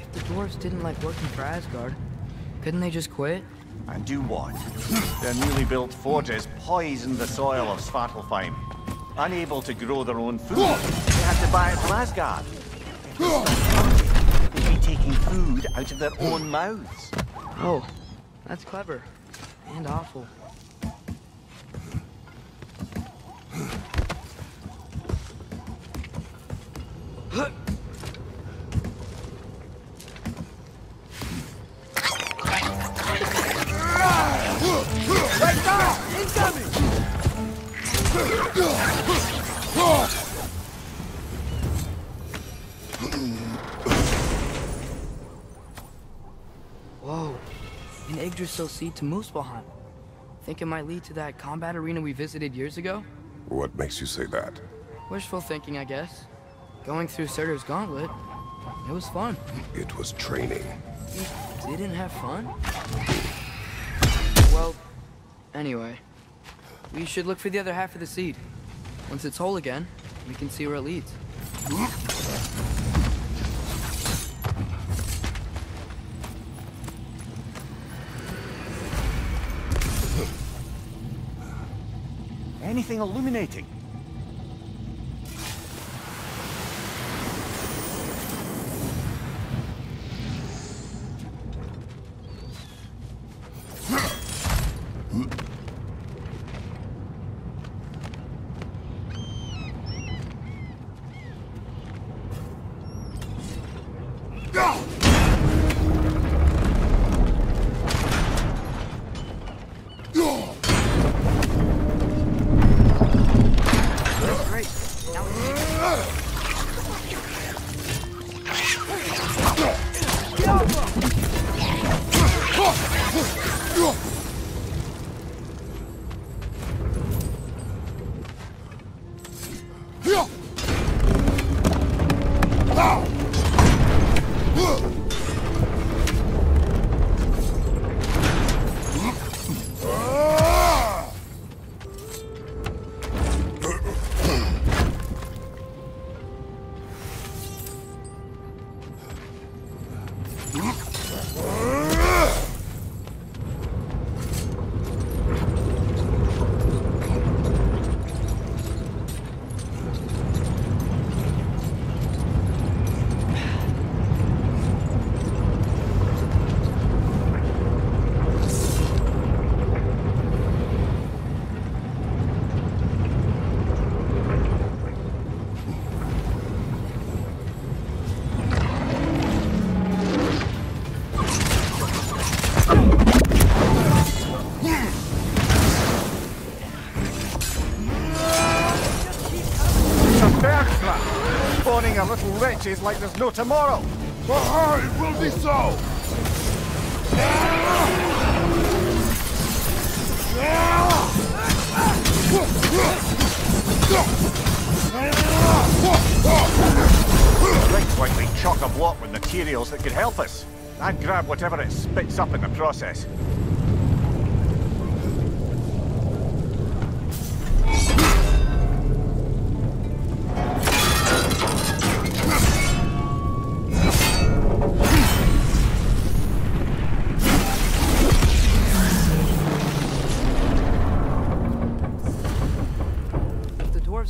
If the dwarves didn't like working for Asgard, couldn't they just quit? And do what? Their newly built forges poisoned the soil of Svartalfheim. Unable to grow their own food, they had to buy it from Asgard. They'd be taking food out of their own mouths. Oh, that's clever. And awful. Whoa, an Yggdrasil seed to Muspelheim. Think it might lead to that combat arena we visited years ago? What makes you say that? Wishful thinking, I guess. Going through Surtur's gauntlet, it was fun. It was training. You didn't have fun? Well, anyway, we should look for the other half of the seed. Once it's whole again, we can see where it leads. Anything illuminating? Spawning a little wretches like there's no tomorrow. For her, it will be so! Looks like we chock-a-block with materials that could help us. I'd grab whatever it spits up in the process.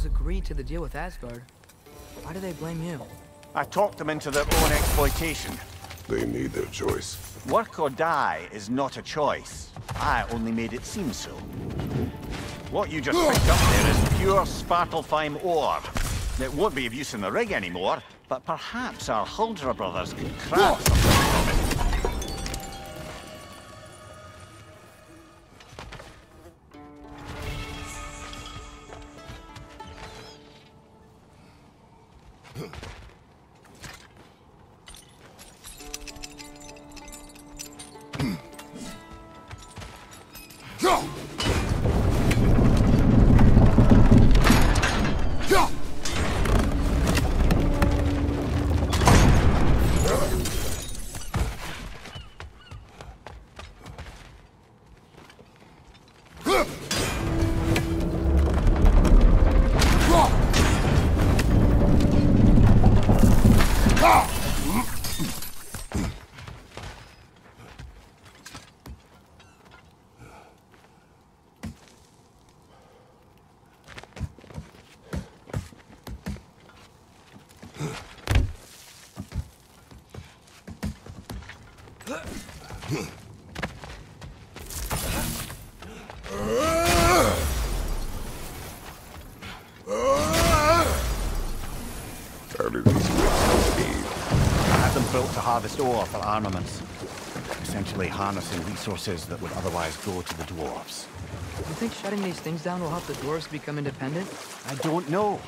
Agreed to the deal with Asgard. Why do they blame you? I talked them into their own exploitation. They made their choice. Work or die is not a choice. I only made it seem so. What you just picked up there is pure Svartalfheim ore. It won't be of use in the rig anymore, but perhaps our Huldra brothers could craft something from it. Harvest ore for armaments. Essentially harnessing resources that would otherwise go to the dwarves. You think shutting these things down will help the dwarves become independent? I don't know,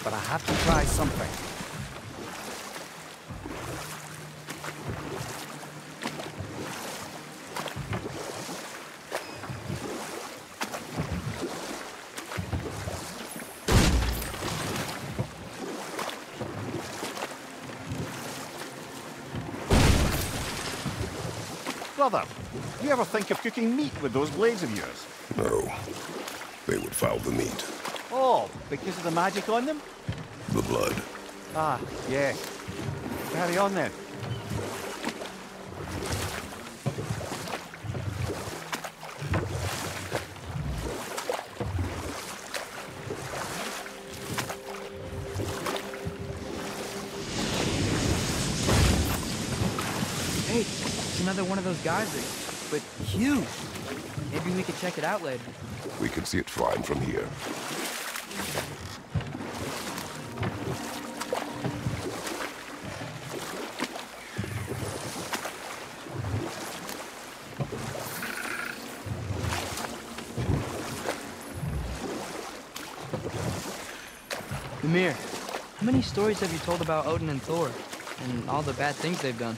but I have to try something. Brother, you ever think of cooking meat with those blades of yours? No. They would foul the meat. Oh, because of the magic on them? The blood. Ah, yes. Carry on then. Hey, it's another one of those geysers, but huge. Maybe we could check it out later. We can see it fine from here. Ymir, how many stories have you told about Odin and Thor, and all the bad things they've done?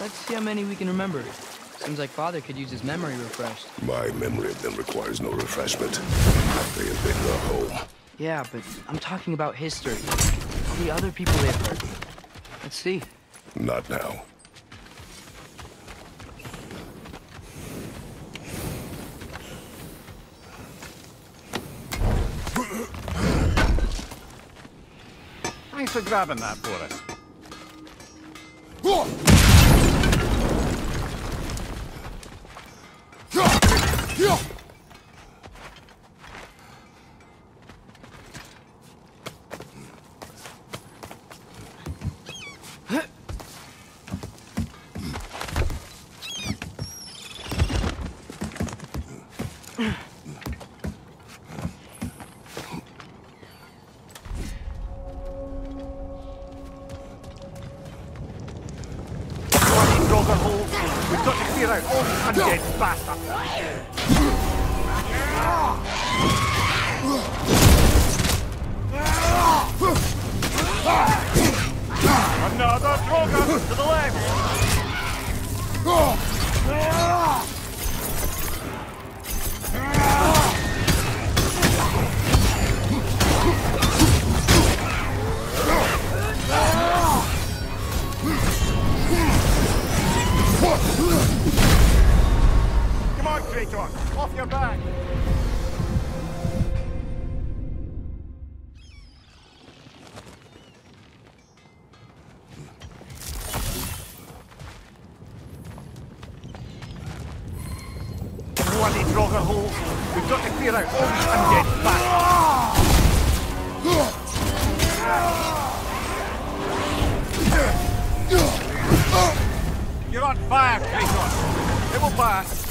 Let's see how many we can remember. Seems like Father could use his memory refreshed. My memory of them requires no refreshment. They invaded our home. Yeah, but I'm talking about history. All the other people they've hurt. Let's see. Not now. Thanks for grabbing that for us. We've got to clear out all these undead bastards. Another Drogon to the left. Come on, Kratos, off your back! Bloody Draugr holes! We've got to clear out all these undead bastards! You're on fire, Kratos! It will pass!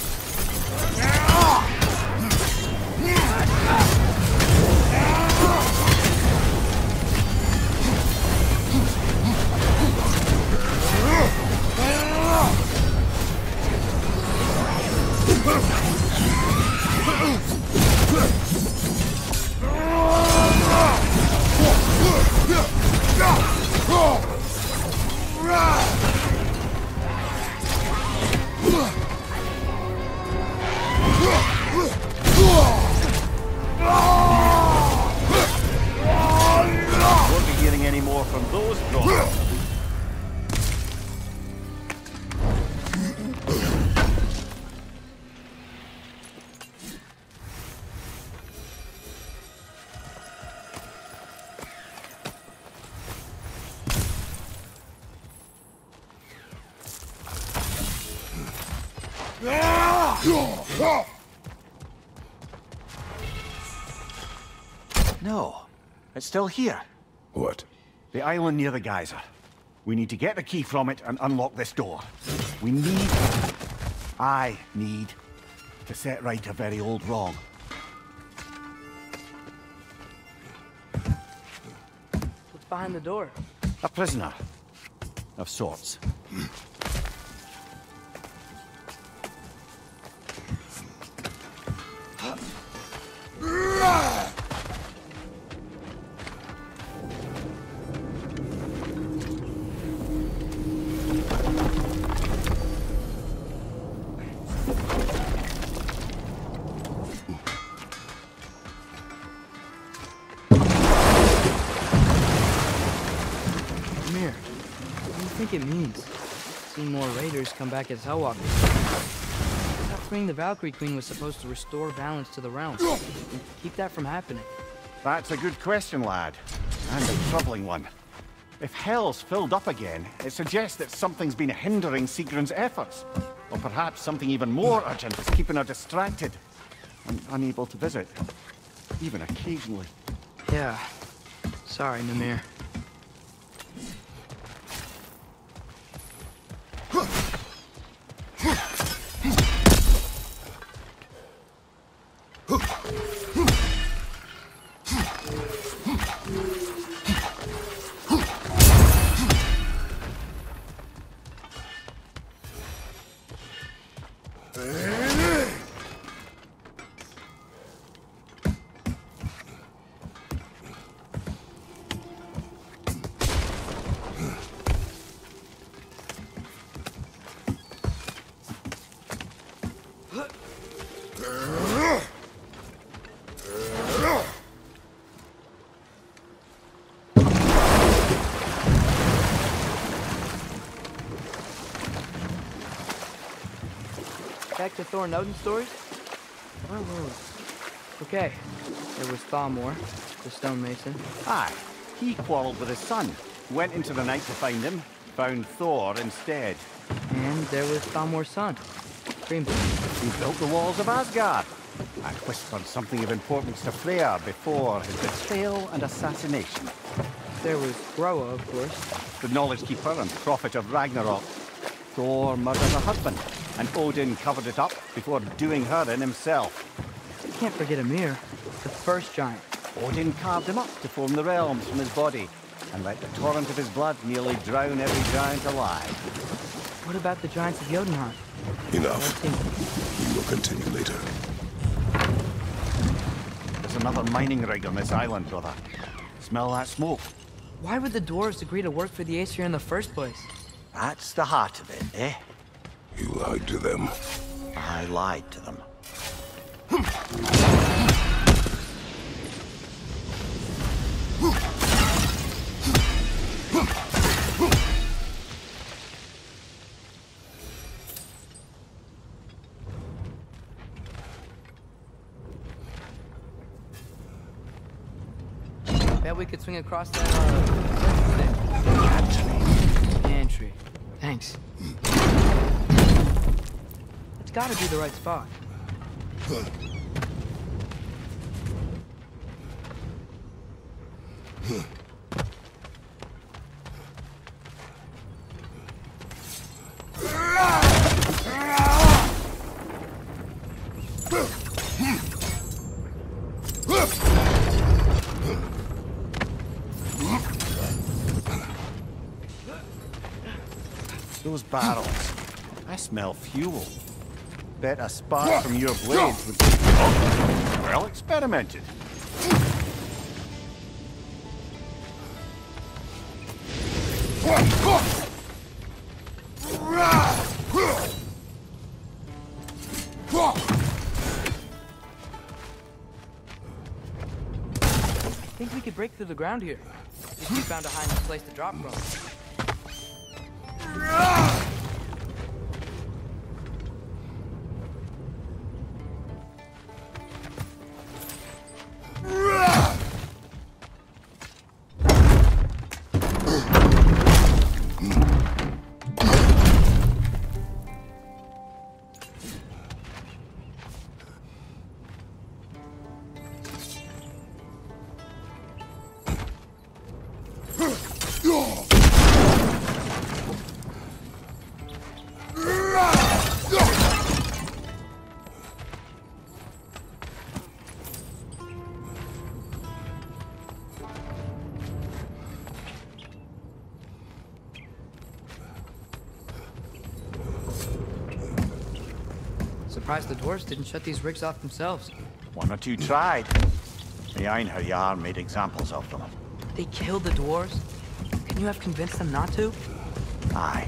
No, it's still here. What? The island near the geyser. We need to get the key from it and unlock this door. I need to set right a very old wrong. What's behind the door? A prisoner. Of sorts. Mir, what do you think it means? Seeing more raiders come back as Hellwalkers. I thought freeing the Valkyrie Queen was supposed to restore balance to the realm. And keep that from happening. That's a good question, lad. And a troubling one. If Hell's filled up again, it suggests that something's been hindering Sigrun's efforts. Or perhaps something even more urgent is keeping her distracted and unable to visit. Even occasionally. Yeah. Sorry, Mimir. Back to Thor and Odin stories? Where were we? Okay, there was Thalmor, the stonemason. Aye, he quarreled with his son. Went into the night to find him, found Thor instead. And there was Thalmor's son, Grimsby. He built the walls of Asgard. I whispered something of importance to Freya before his betrayal and assassination. There was Groa, of course. The knowledge keeper and prophet of Ragnarok. Thor murdered her husband, and Odin covered it up before doing her in himself. You can't forget Ymir, the first giant. Odin carved him up to form the realms from his body, and let the torrent of his blood nearly drown every giant alive. What about the giants of Jotunheim? Enough. We will continue later. There's another mining rig on this island, brother. Smell that smoke? Why would the dwarves agree to work for the Aesir in the first place? That's the heart of it, eh? You lied to them. I lied to them. Bet we could swing across that, Gantry. Thanks. It's gotta be the right spot. Those barrels. I smell fuel. Bet a spark from your blades would be... well experimented. I think we could break through the ground here. If we found a high enough place to drop from. surprised the dwarves didn't shut these rigs off themselves. One or two tried. The Einherjar made examples of them. They killed the dwarves? Can you have convinced them not to? Aye.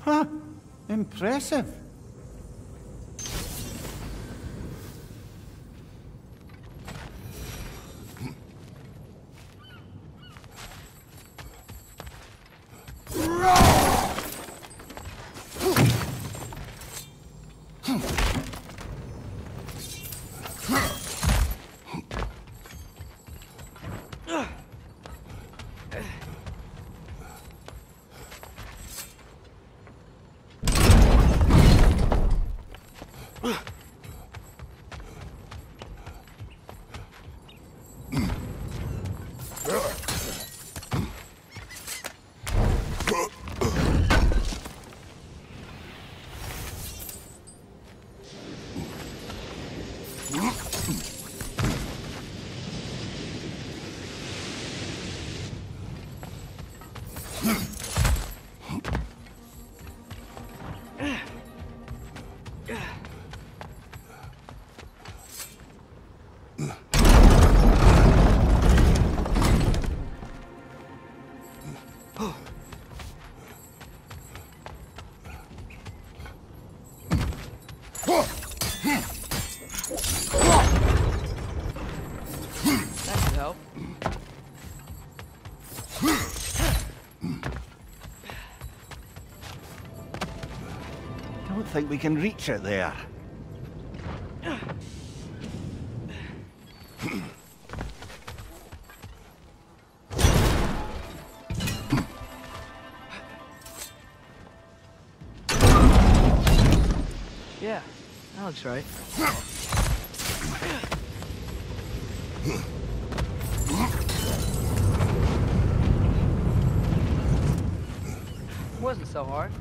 Huh. Impressive. Think we can reach it there. Yeah, that looks right. It wasn't so hard.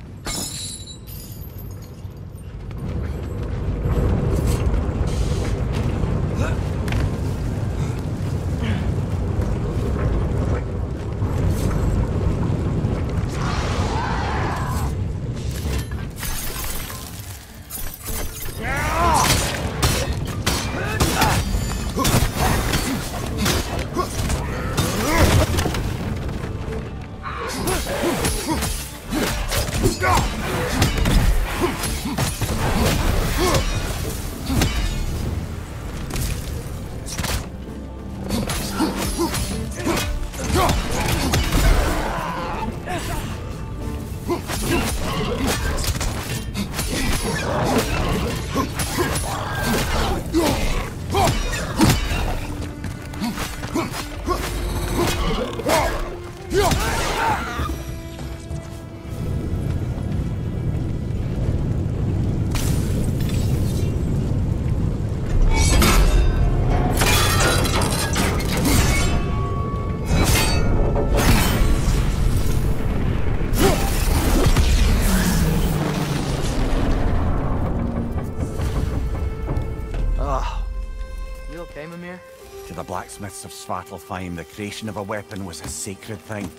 Blacksmiths of Svartalfheim, the creation of a weapon was a sacred thing.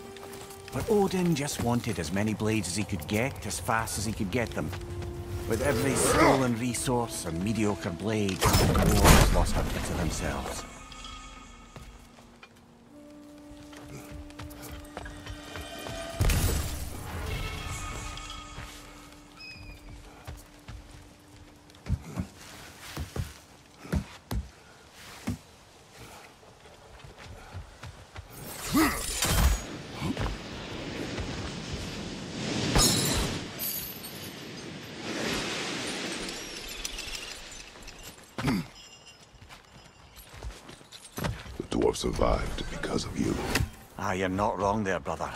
But Odin just wanted as many blades as he could get, as fast as he could get them. With every stolen resource and mediocre blade, the dwarves lost a bit of themselves. Survived because of you. Ah, you're not wrong there, brother.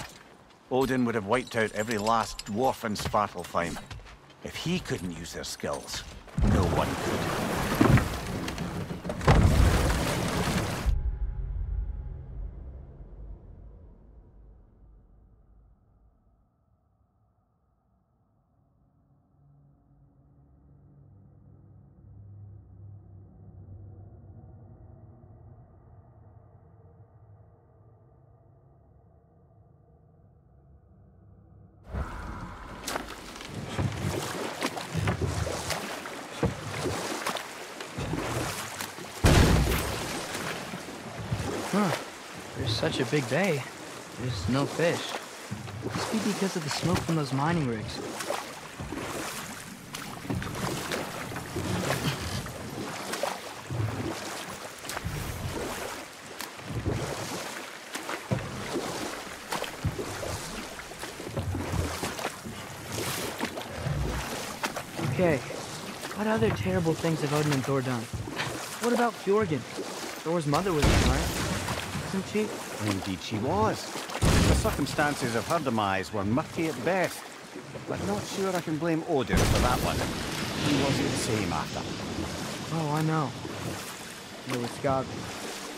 Odin would have wiped out every last dwarf in Svartalfheim. If he couldn't use their skills, no one could. Huh. There's such a big bay. There's no fish. Must be because of the smoke from those mining rigs. Okay. What other terrible things have Odin and Thor done? What about Fjorgen? Thor's mother was smart. Wasn't she? Indeed she was. The circumstances of her demise were murky at best, but not sure I can blame Odin for that one. He wasn't the same after. Oh, I know. There was Skadi,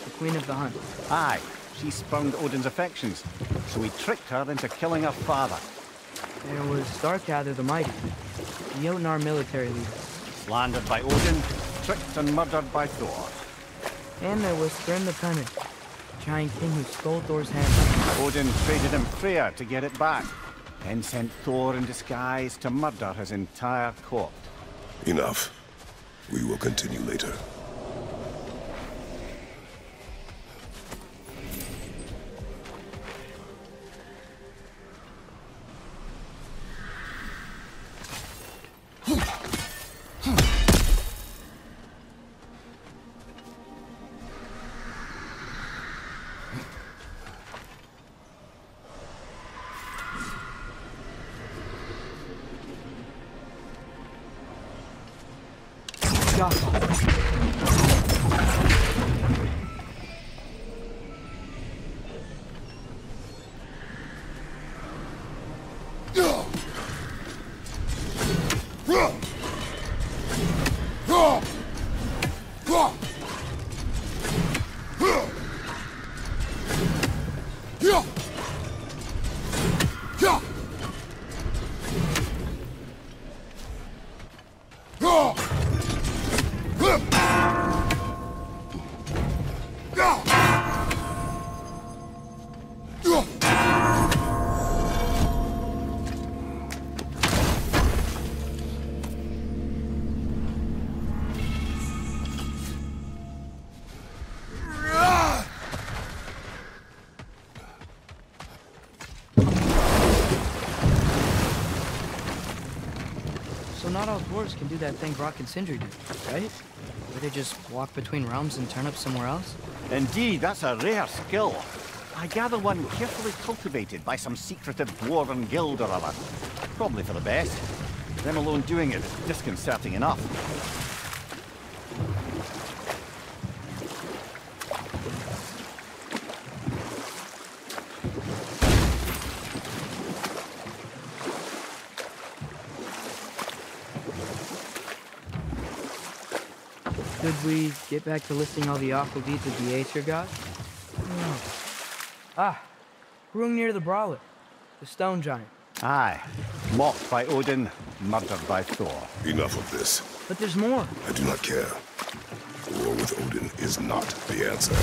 the queen of the hunt. Aye, she spurned Odin's affections, so he tricked her into killing her father. There was Starkather the Mighty, the Jotnar military leader. Slandered by Odin, tricked and murdered by Thor. And there was Thrym the Cunning, the giant king who stole Thor's hammer. Odin traded him Freya to get it back, then sent Thor in disguise to murder his entire court. Enough. We will continue later. Not all dwarves can do that thing Brock and Sindri did, right? Where they just walk between realms and turn up somewhere else? Indeed, that's a rare skill. I gather one carefully cultivated by some secretive dwarven guild or other. Probably for the best. Them alone doing it is disconcerting enough. Should we get back to listing all the awful deeds of the Aesir god? Ah, Hrungnir the Brawler, the stone giant. Aye, mocked by Odin, murdered by Thor. Enough of this. But there's more. I do not care. War with Odin is not the answer.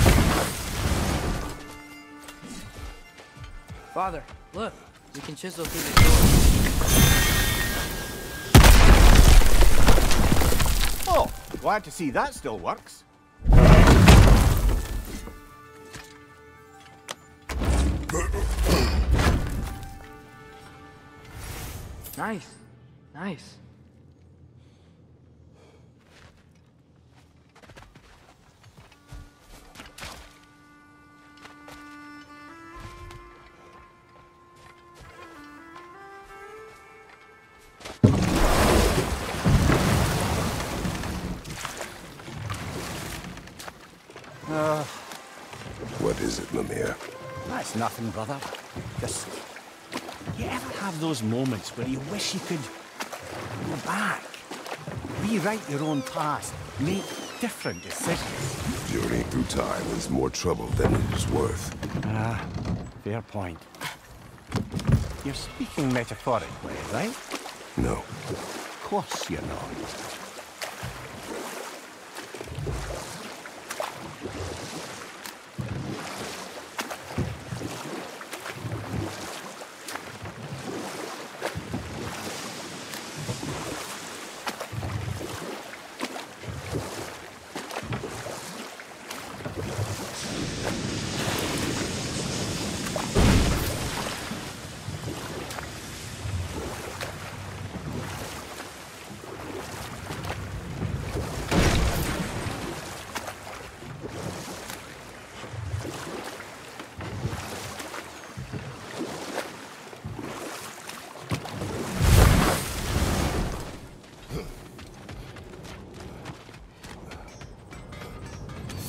Father, look. We can chisel through the door. Oh, glad to see that still works. Nice. Nice. What is it, Mimir? That's nothing, brother. Just have those moments where you wish you could go back, rewrite your own past, make different decisions. Journeying through time is more trouble than it is worth. Ah, fair point. You're speaking metaphorically, right? No. Of course you're not.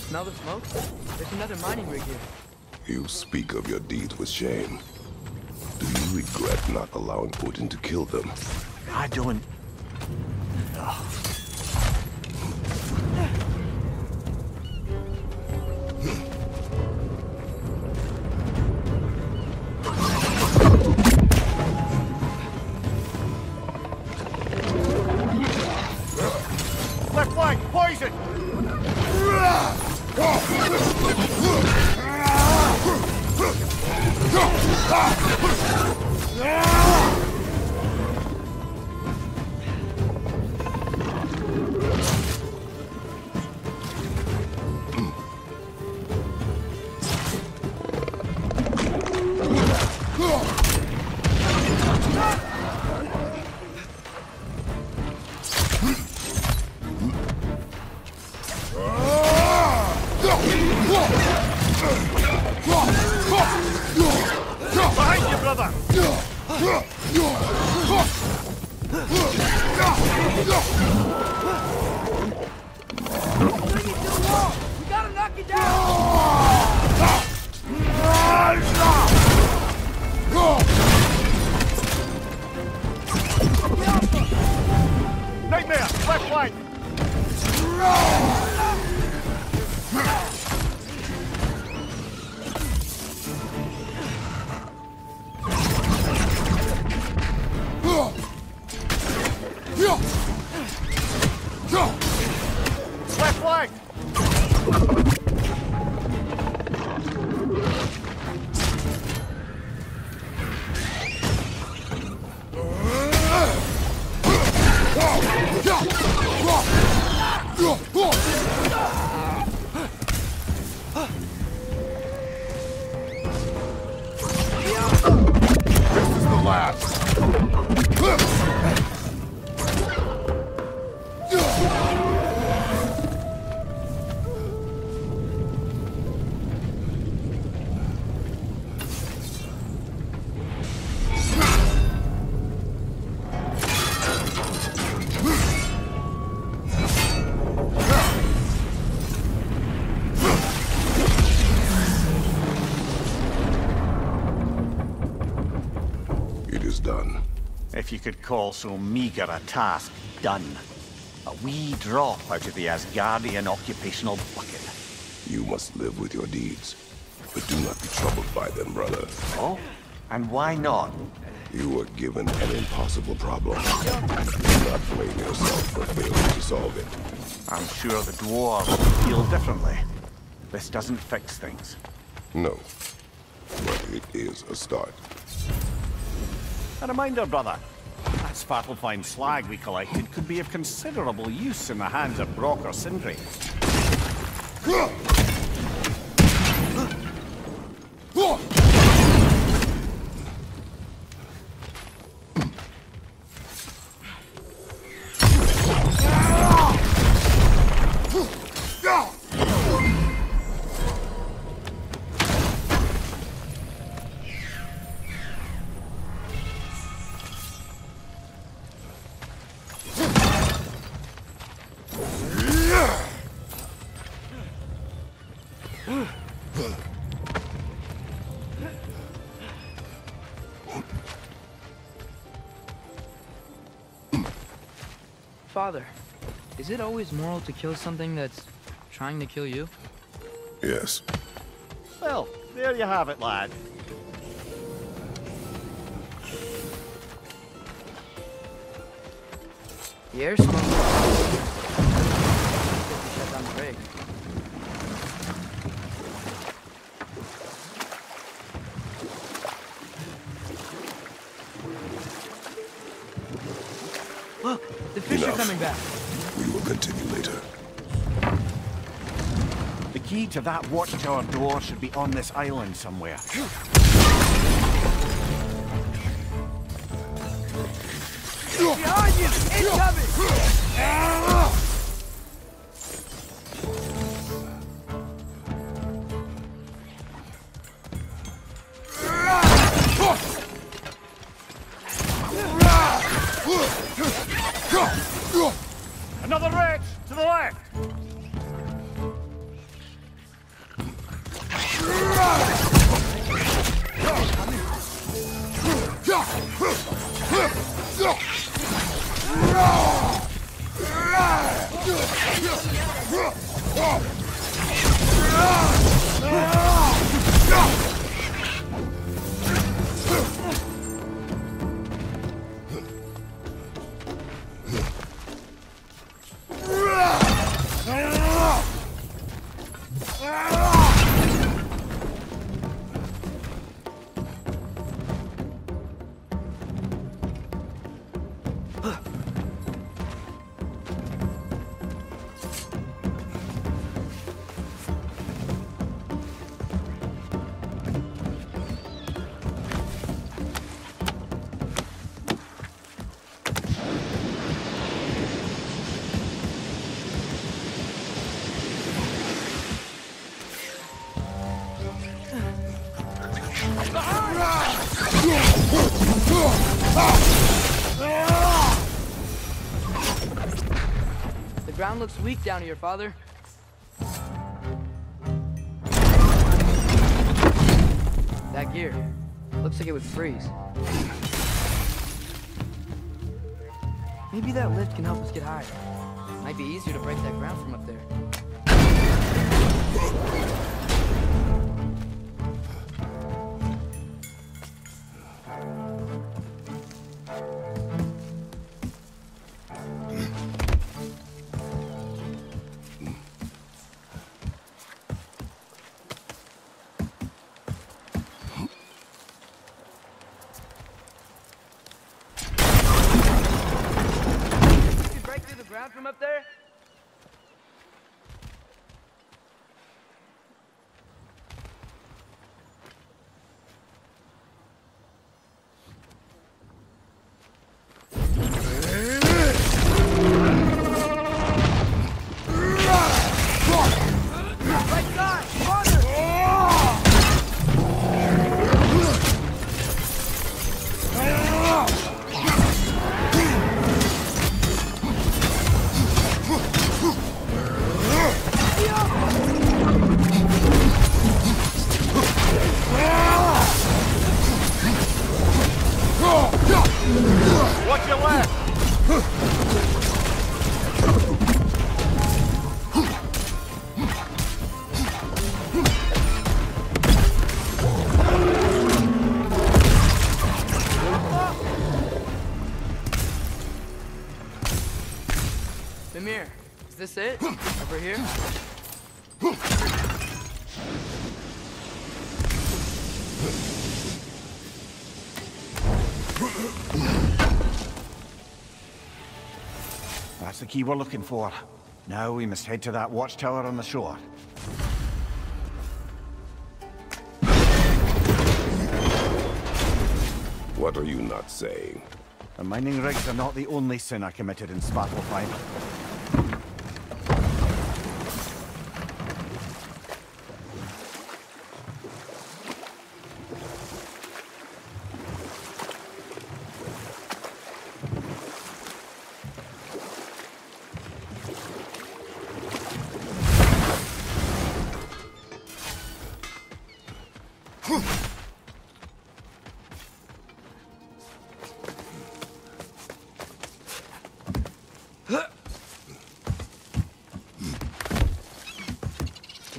Smell the smoke? There's another mining rig here. You speak of your deeds with shame. Do you regret not allowing Odin to kill them? I don't... Left flank, poison! Behind you, brother! We gotta knock it down! Nightmare! Left flank! Left flank! This is the last. It is done. If you could call so meager a task done. A wee drop out of the Asgardian occupational bucket. You must live with your deeds, but do not be troubled by them, brother. Oh? And why not? You were given an impossible problem. Do not blame yourself for failing to solve it. I'm sure the dwarves feel differently. This doesn't fix things. No, but it is a start. A reminder, brother. That Svartalfheim slag we collected could be of considerable use in the hands of Brock or Sindri. Father, is it always moral to kill something that's trying to kill you? Yes. Well, there you have it, lad. The air smells. Shut down the brakes. Look, the fish are coming back. We will continue later. The key to that watchtower door should be on this island somewhere. Behind you! Incoming! Another wretch to the left! The ground looks weak down here, Father. That gear. Looks like it would freeze. Maybe that lift can help us get higher. Might be easier to break that ground from up there. From up there? Right side! Father! Watch your left! Mimir, is this it? Over here? That's the key we're looking for. Now we must head to that watchtower on the shore. What are you not saying? The mining rigs are not the only sin I committed in Svartalfheim.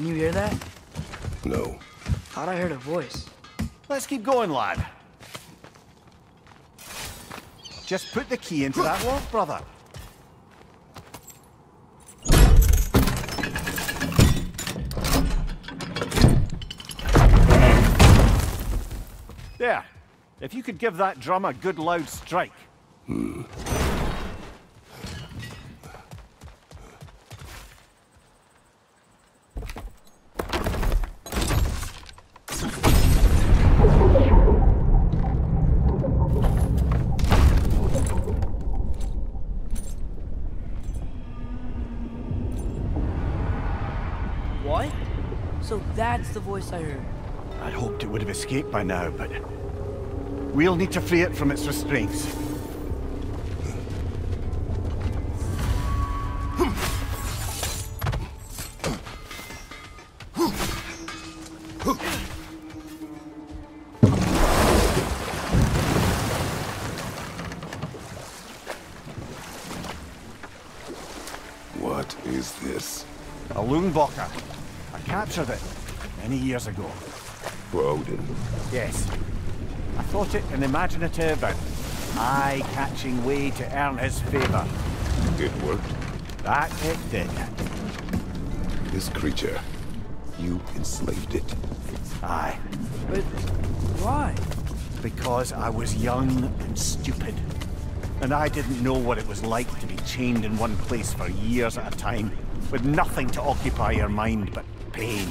Can you hear that? No. Thought I heard a voice. Let's keep going, lad. Just put the key into that lock, brother. There. If you could give that drum a good loud strike. What? So that's the voice I heard. I hoped it would have escaped by now, but we'll need to free it from its restraints. What is this? A Loonbocker. I captured it many years ago. For Odin. Yes. I thought it an imaginative and eye-catching way to earn his favor. It worked. That it did. This creature, you enslaved it. Aye. But why? Because I was young and stupid. And I didn't know what it was like to be chained in one place for years at a time, with nothing to occupy your mind but pain.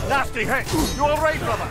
Nasty hit! You all right, brother?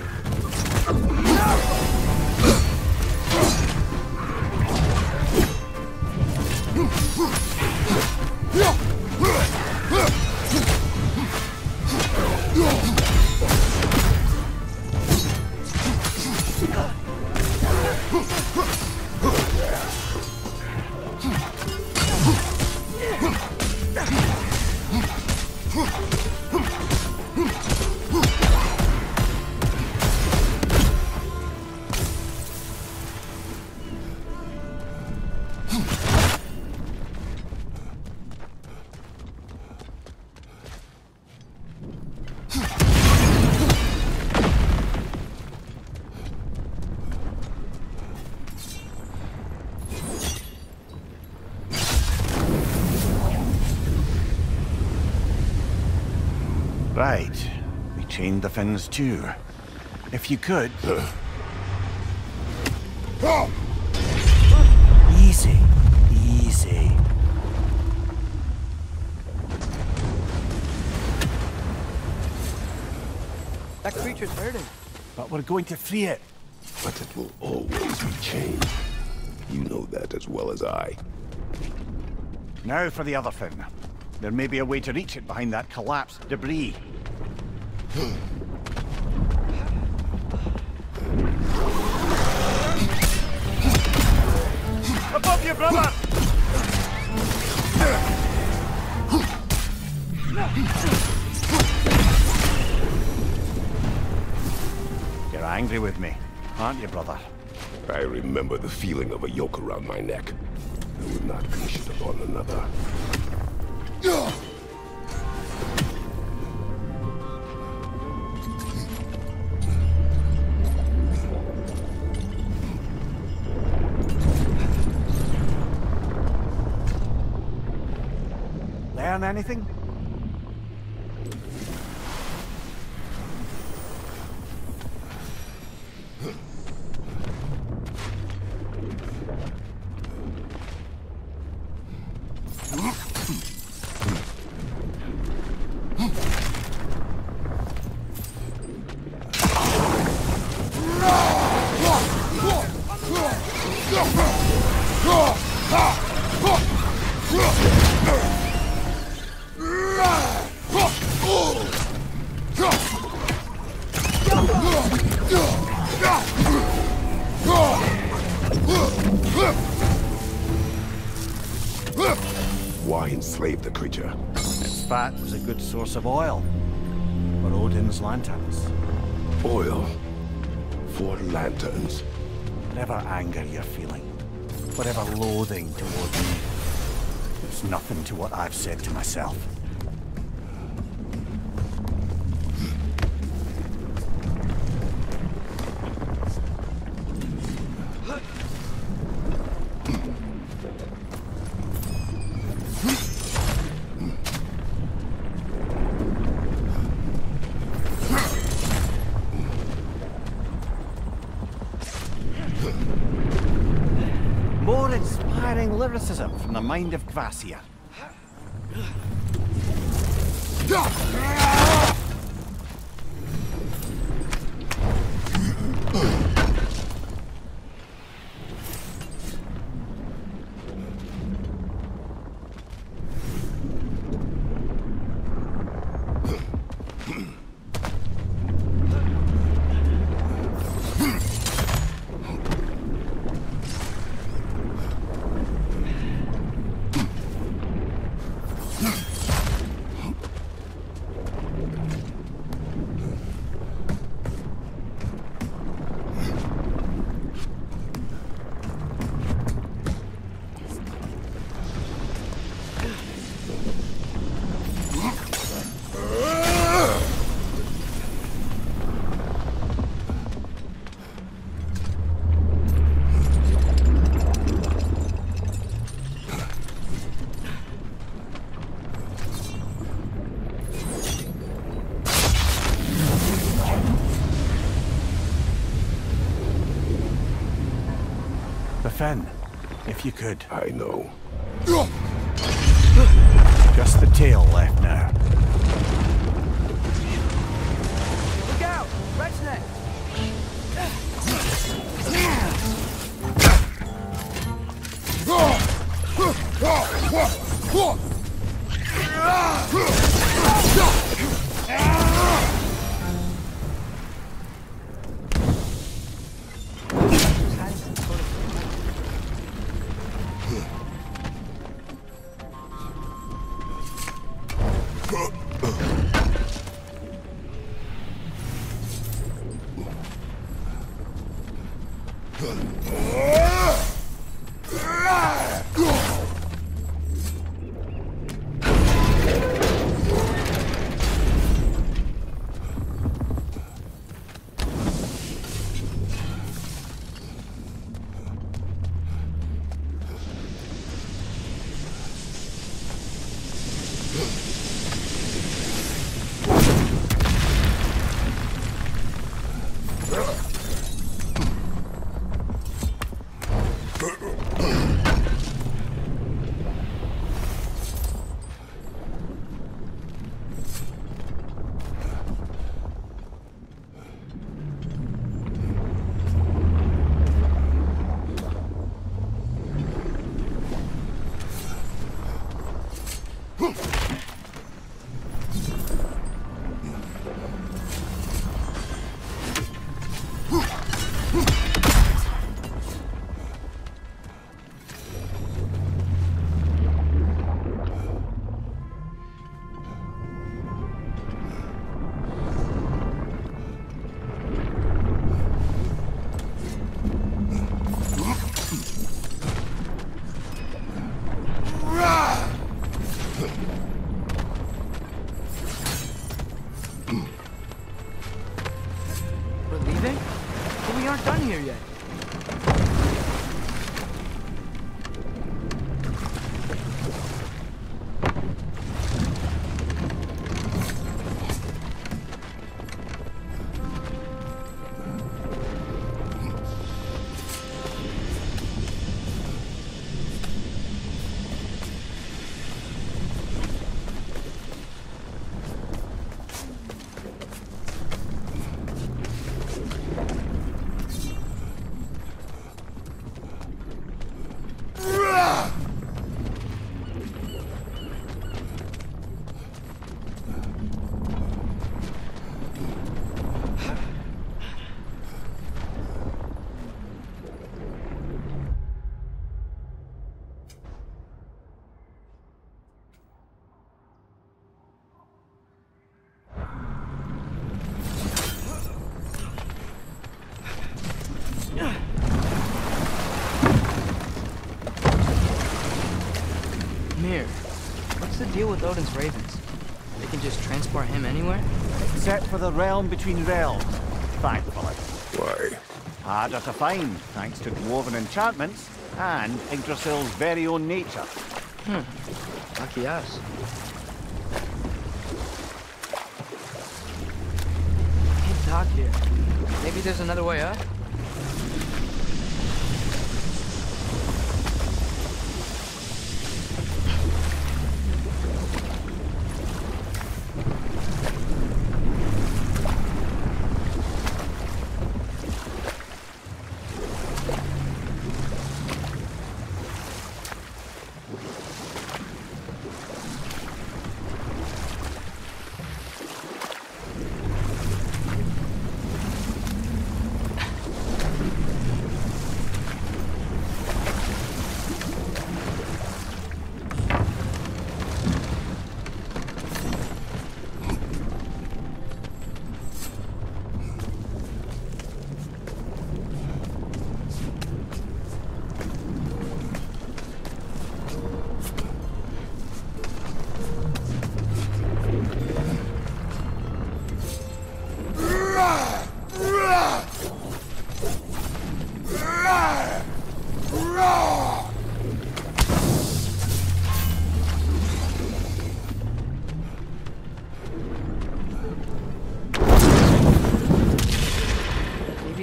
Right. We chained the fins too. If you could... Easy. Easy. That creature's hurting. But we're going to free it. But it will always be chained. You know that as well as I. Now for the other fin. There may be a way to reach it behind that collapsed debris. Above you, brother! You're angry with me, aren't you, brother? I remember the feeling of a yoke around my neck. I would not wish it upon another. Learn anything? Why enslave the creature? Its fat was a good source of oil for Odin's lanterns. Oil for lanterns. Whatever anger you're feeling, whatever loathing toward me, it's nothing to what I've said to myself. More inspiring lyricism from the mind of Kvasir. Finn, if you could. I know. Just the tail left now. Look out! Wretch neck! Mir, what's the deal with Odin's ravens? They can just transport him anywhere? Except for the realm between realms, thankfully. Why? Harder to find, thanks to dwarven enchantments and Yggdrasil's very own nature. Lucky us. Can't dock here. Maybe there's another way up?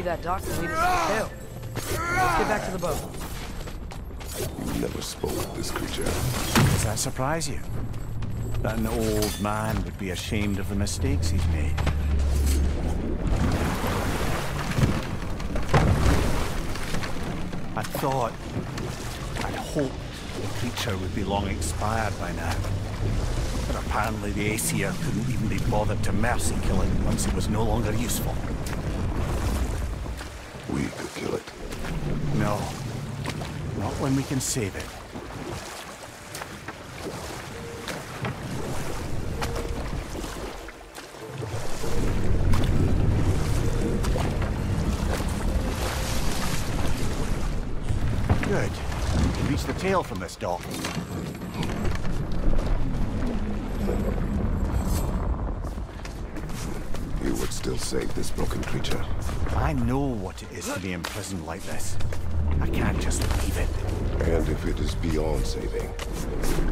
That dock will lead us to the tail. Let's get back to the boat. You never spoke of this creature. Does that surprise you? That an old man would be ashamed of the mistakes he's made? I thought, I'd hoped the creature would be long expired by now. But apparently the Aesir couldn't even be bothered to mercy kill it once it was no longer useful. We could kill it. No. Not when we can save it. Good. We can reach the tail from this dock. You would still save this broken creature. I know what it is to be imprisoned like this. I can't just leave it. And if it is beyond saving,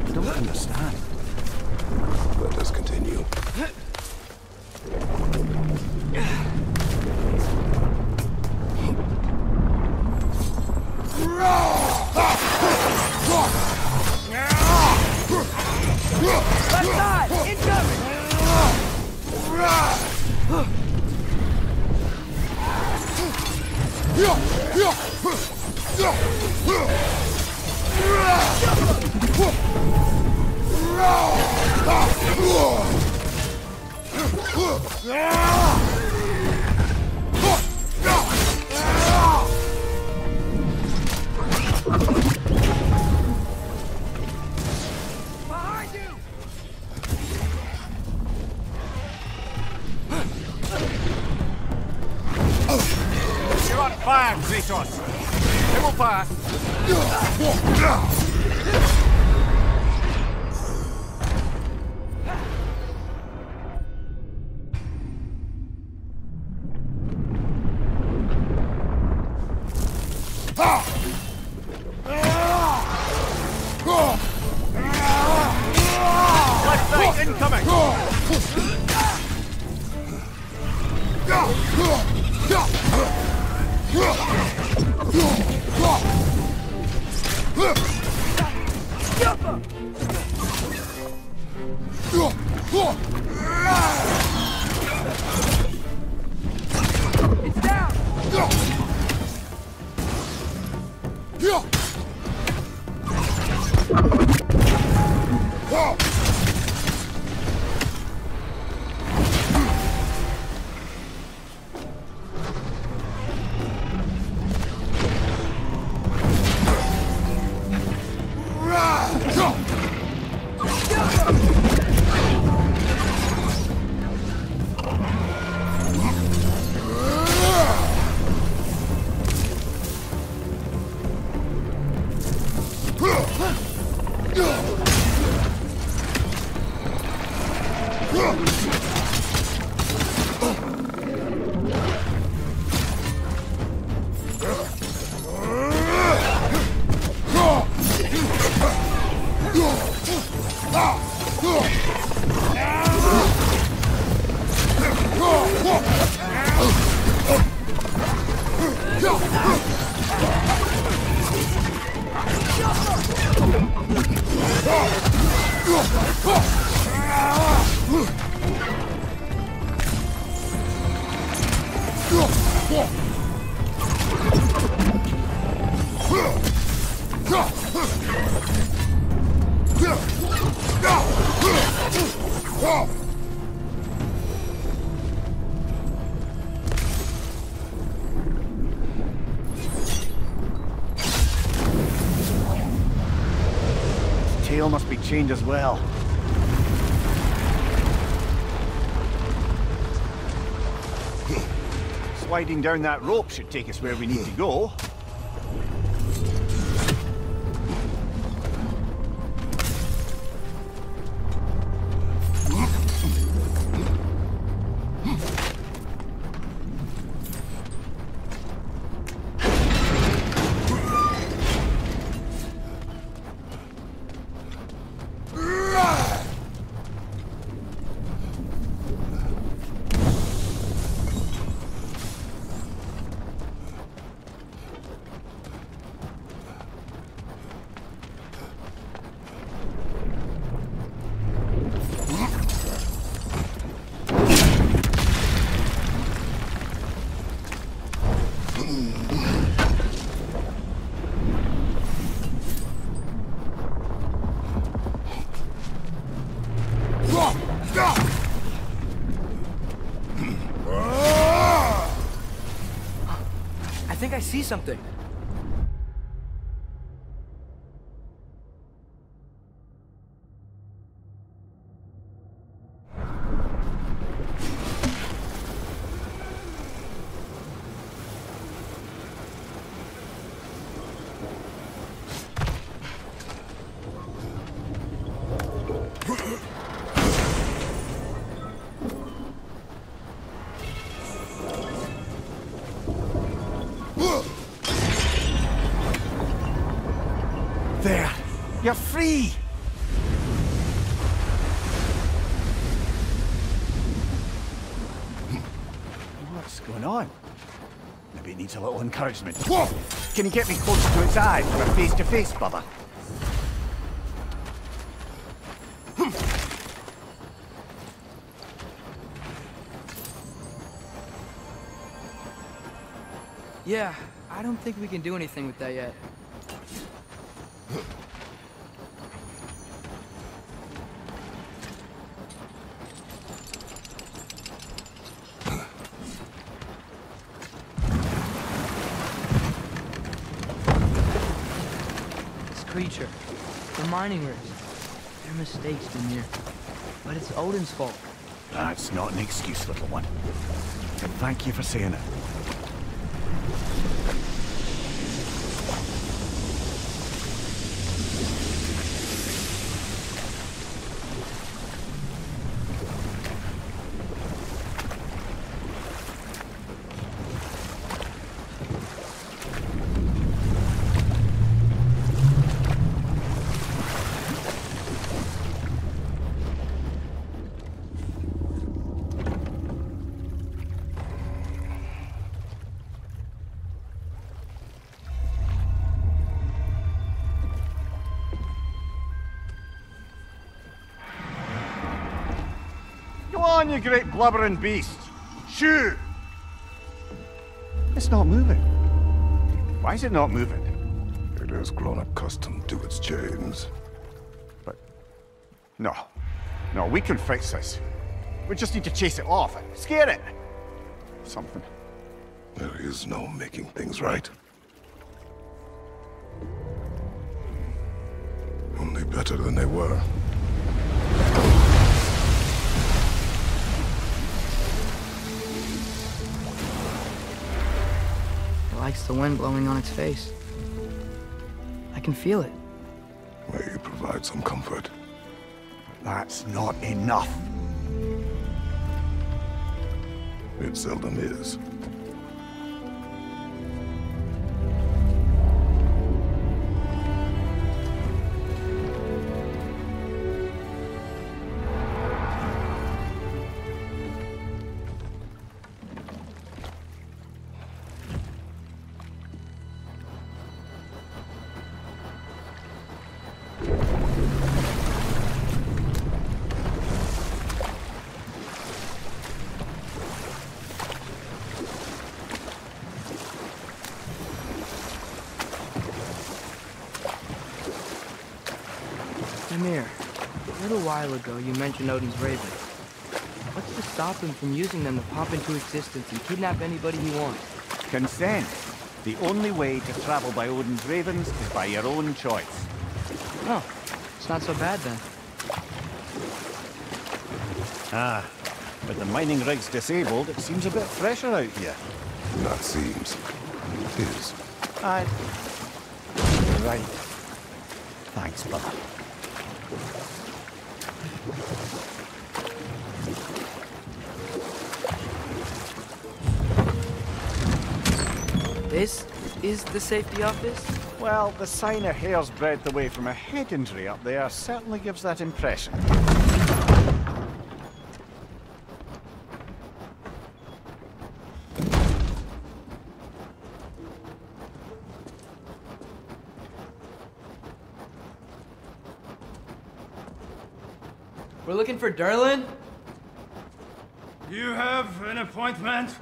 I don't understand. let us continue. Left side! Incoming! Behind you! You're on fire, Kratos! It will pass! Left side incoming! It's down! Tail must be chained as well. Sliding down that rope should take us where we need to go. I think I see something. There! You're free! What's going on? Maybe it needs a little encouragement. Whoa! Can you get me closer to its eye for a face-to-face, brother? Yeah, I don't think we can do anything with that yet. This creature, the mining rigs, their mistakes, Mimir. But it's Odin's fault. That's not an excuse, little one. And thank you for saying it. Go on, you great blubbering beast! Shoo! It's not moving. Why is it not moving? It has grown accustomed to its chains. But... No. No, we can fix this. We just need to chase it off. Scare it! Something. There is no making things right. Only better than they were. It likes the wind blowing on its face. I can feel it. May you provide some comfort. That's not enough. It seldom is. Amir, a little while ago you mentioned Odin's ravens. What's to stop him from using them to pop into existence and kidnap anybody he wants? Consent. The only way to travel by Odin's ravens is by your own choice. Oh, it's not so bad then. Ah, but the mining rig's disabled. It seems a bit fresher out here. Not seems. It is. Aye. Right. Thanks, brother. This is the safety office? Well, the sign of hair's breadth away from a head injury up there certainly gives that impression. We're looking for Durlin? You have an appointment?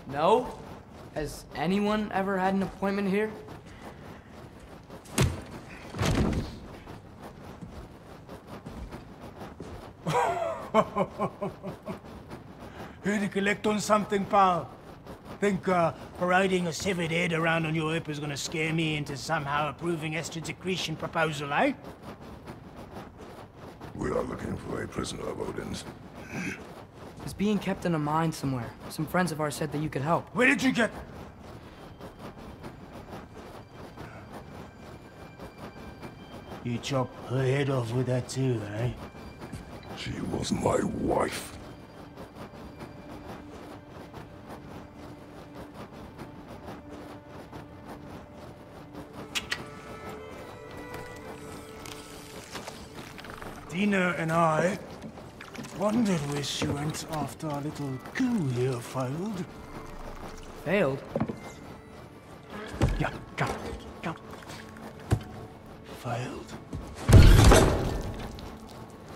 No? Has anyone ever had an appointment here? Here to collect on something, pal. Think parading a severed head around on your hip is gonna scare me into somehow approving estrogen secretion proposal, eh? We are looking for a prisoner of Odin's. It's being kept in a mine somewhere. Some friends of ours said that you could help. Where did you get... You chop her head off with that too, eh? She was my wife. Dina and I wondered where she went after our little coup here failed. Failed? Yeah, come. Failed.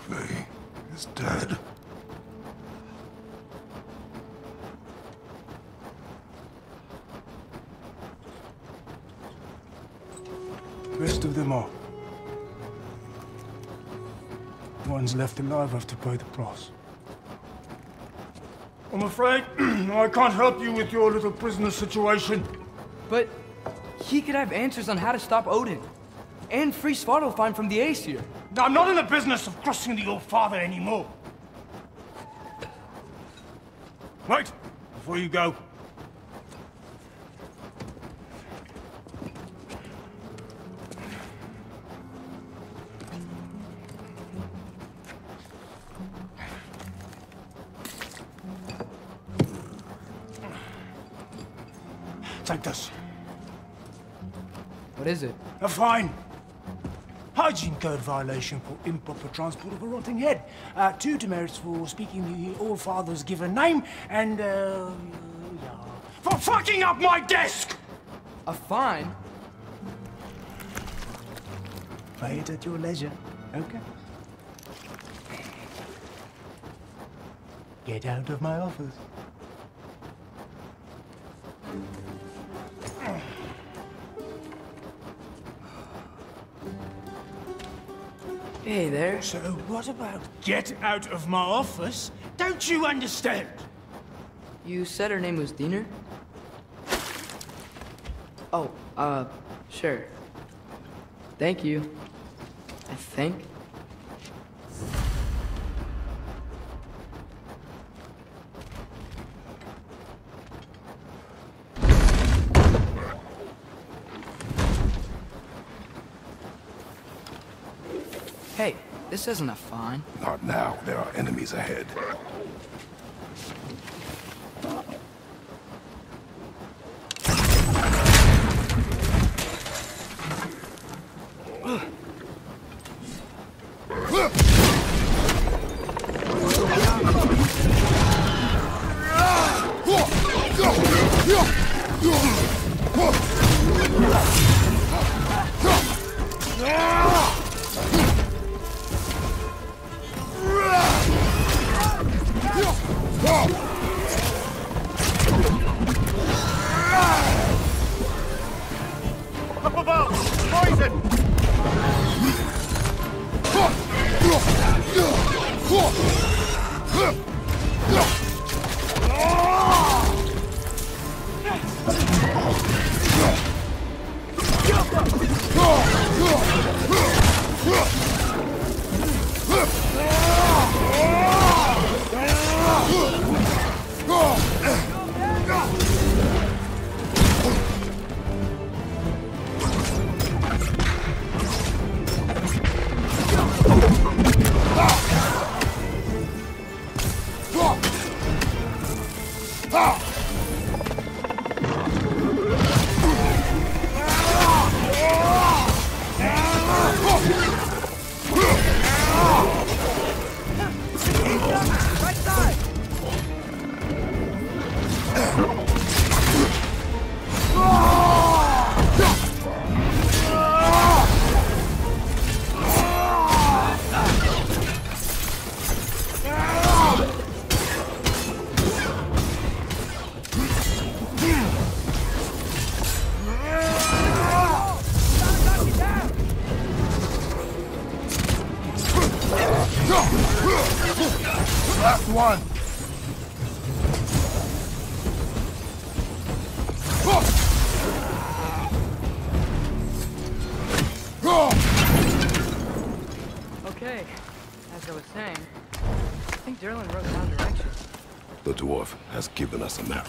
Faye is dead. Rest of them are. Ones left alive have to pay the price. I'm afraid I can't help you with your little prisoner situation. But he could have answers on how to stop Odin. And free Svartalfheim from the Aesir. I'm not in the business of crossing the old father anymore. Right, before you go. Take this. What is it? A fine. Hygiene code violation for improper transport of a rotting head. 2 demerits for speaking the All-Father's given name, and, yeah. For fucking up my desk! A fine? Pay it at your leisure, okay? Get out of my office. Hey there. So what about get out of my office? Don't you understand? You said her name was Diener? Oh, sure. Thank you. I think. Hey, this isn't a fine. Not now. There are enemies ahead. Last one! Okay, as I was saying, I think Derlin wrote down directions. The dwarf has given us a map.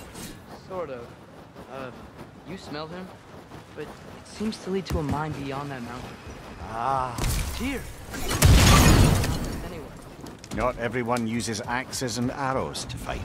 Sort of. You smelled him? But it seems to lead to a mine beyond that mountain. Ah, Here! Anyway. Not everyone uses axes and arrows to fight.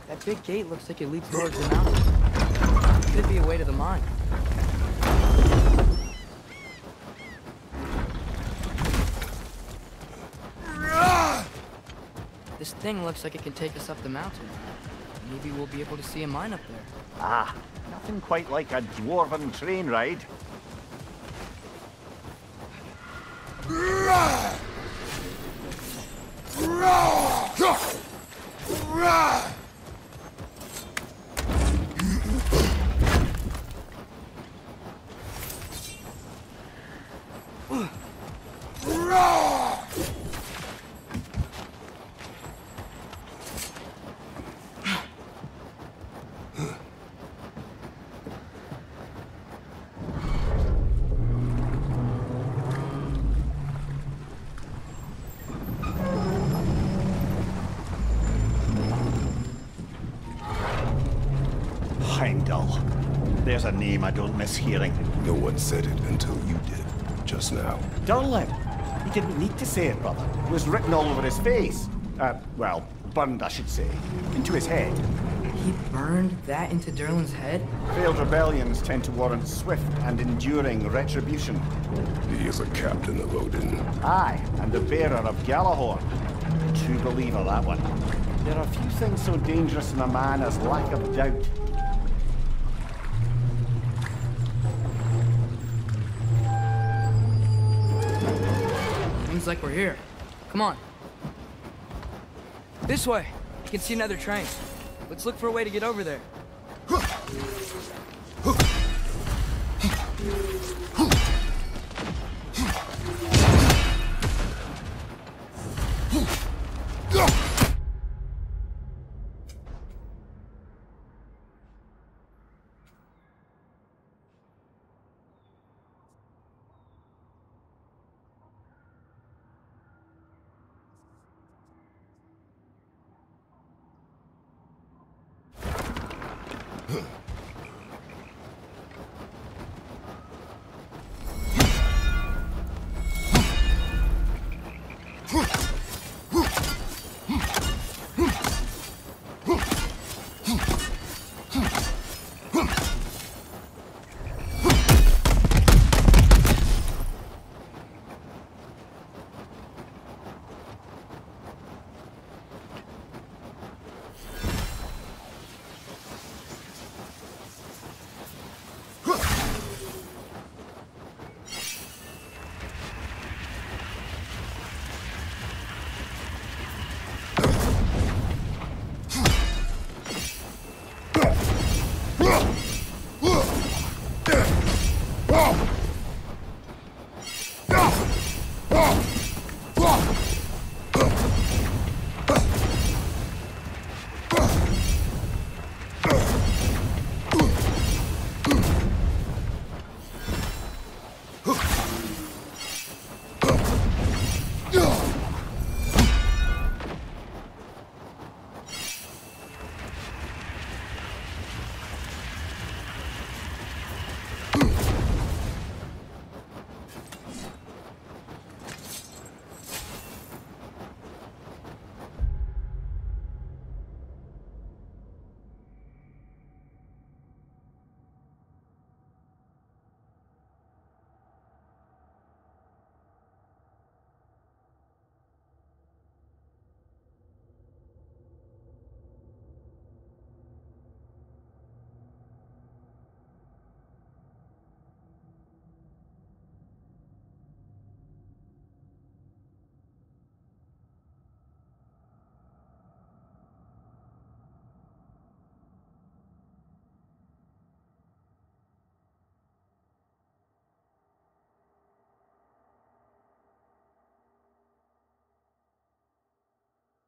That big gate looks like it leads towards the mountain. Could be a way to the mine. This thing looks like it can take us up the mountain. Maybe we'll be able to see a mine up there. Ah, nothing quite like a dwarven train ride. Heimdall. There's a name I don't miss hearing. No one said it until you did, just now. Durlin. He didn't need to say it, brother. It was written all over his face. Well, burned, I should say. Into his head. He burned that into Derlin's head? Failed rebellions tend to warrant swift and enduring retribution. He is a captain of Odin. Aye, and the bearer of Gjallarhorn. True believer, that one. There are few things so dangerous in a man as lack of doubt. Seems like we're here. Come on. This way. You can see another train. Let's look for a way to get over there. Huh.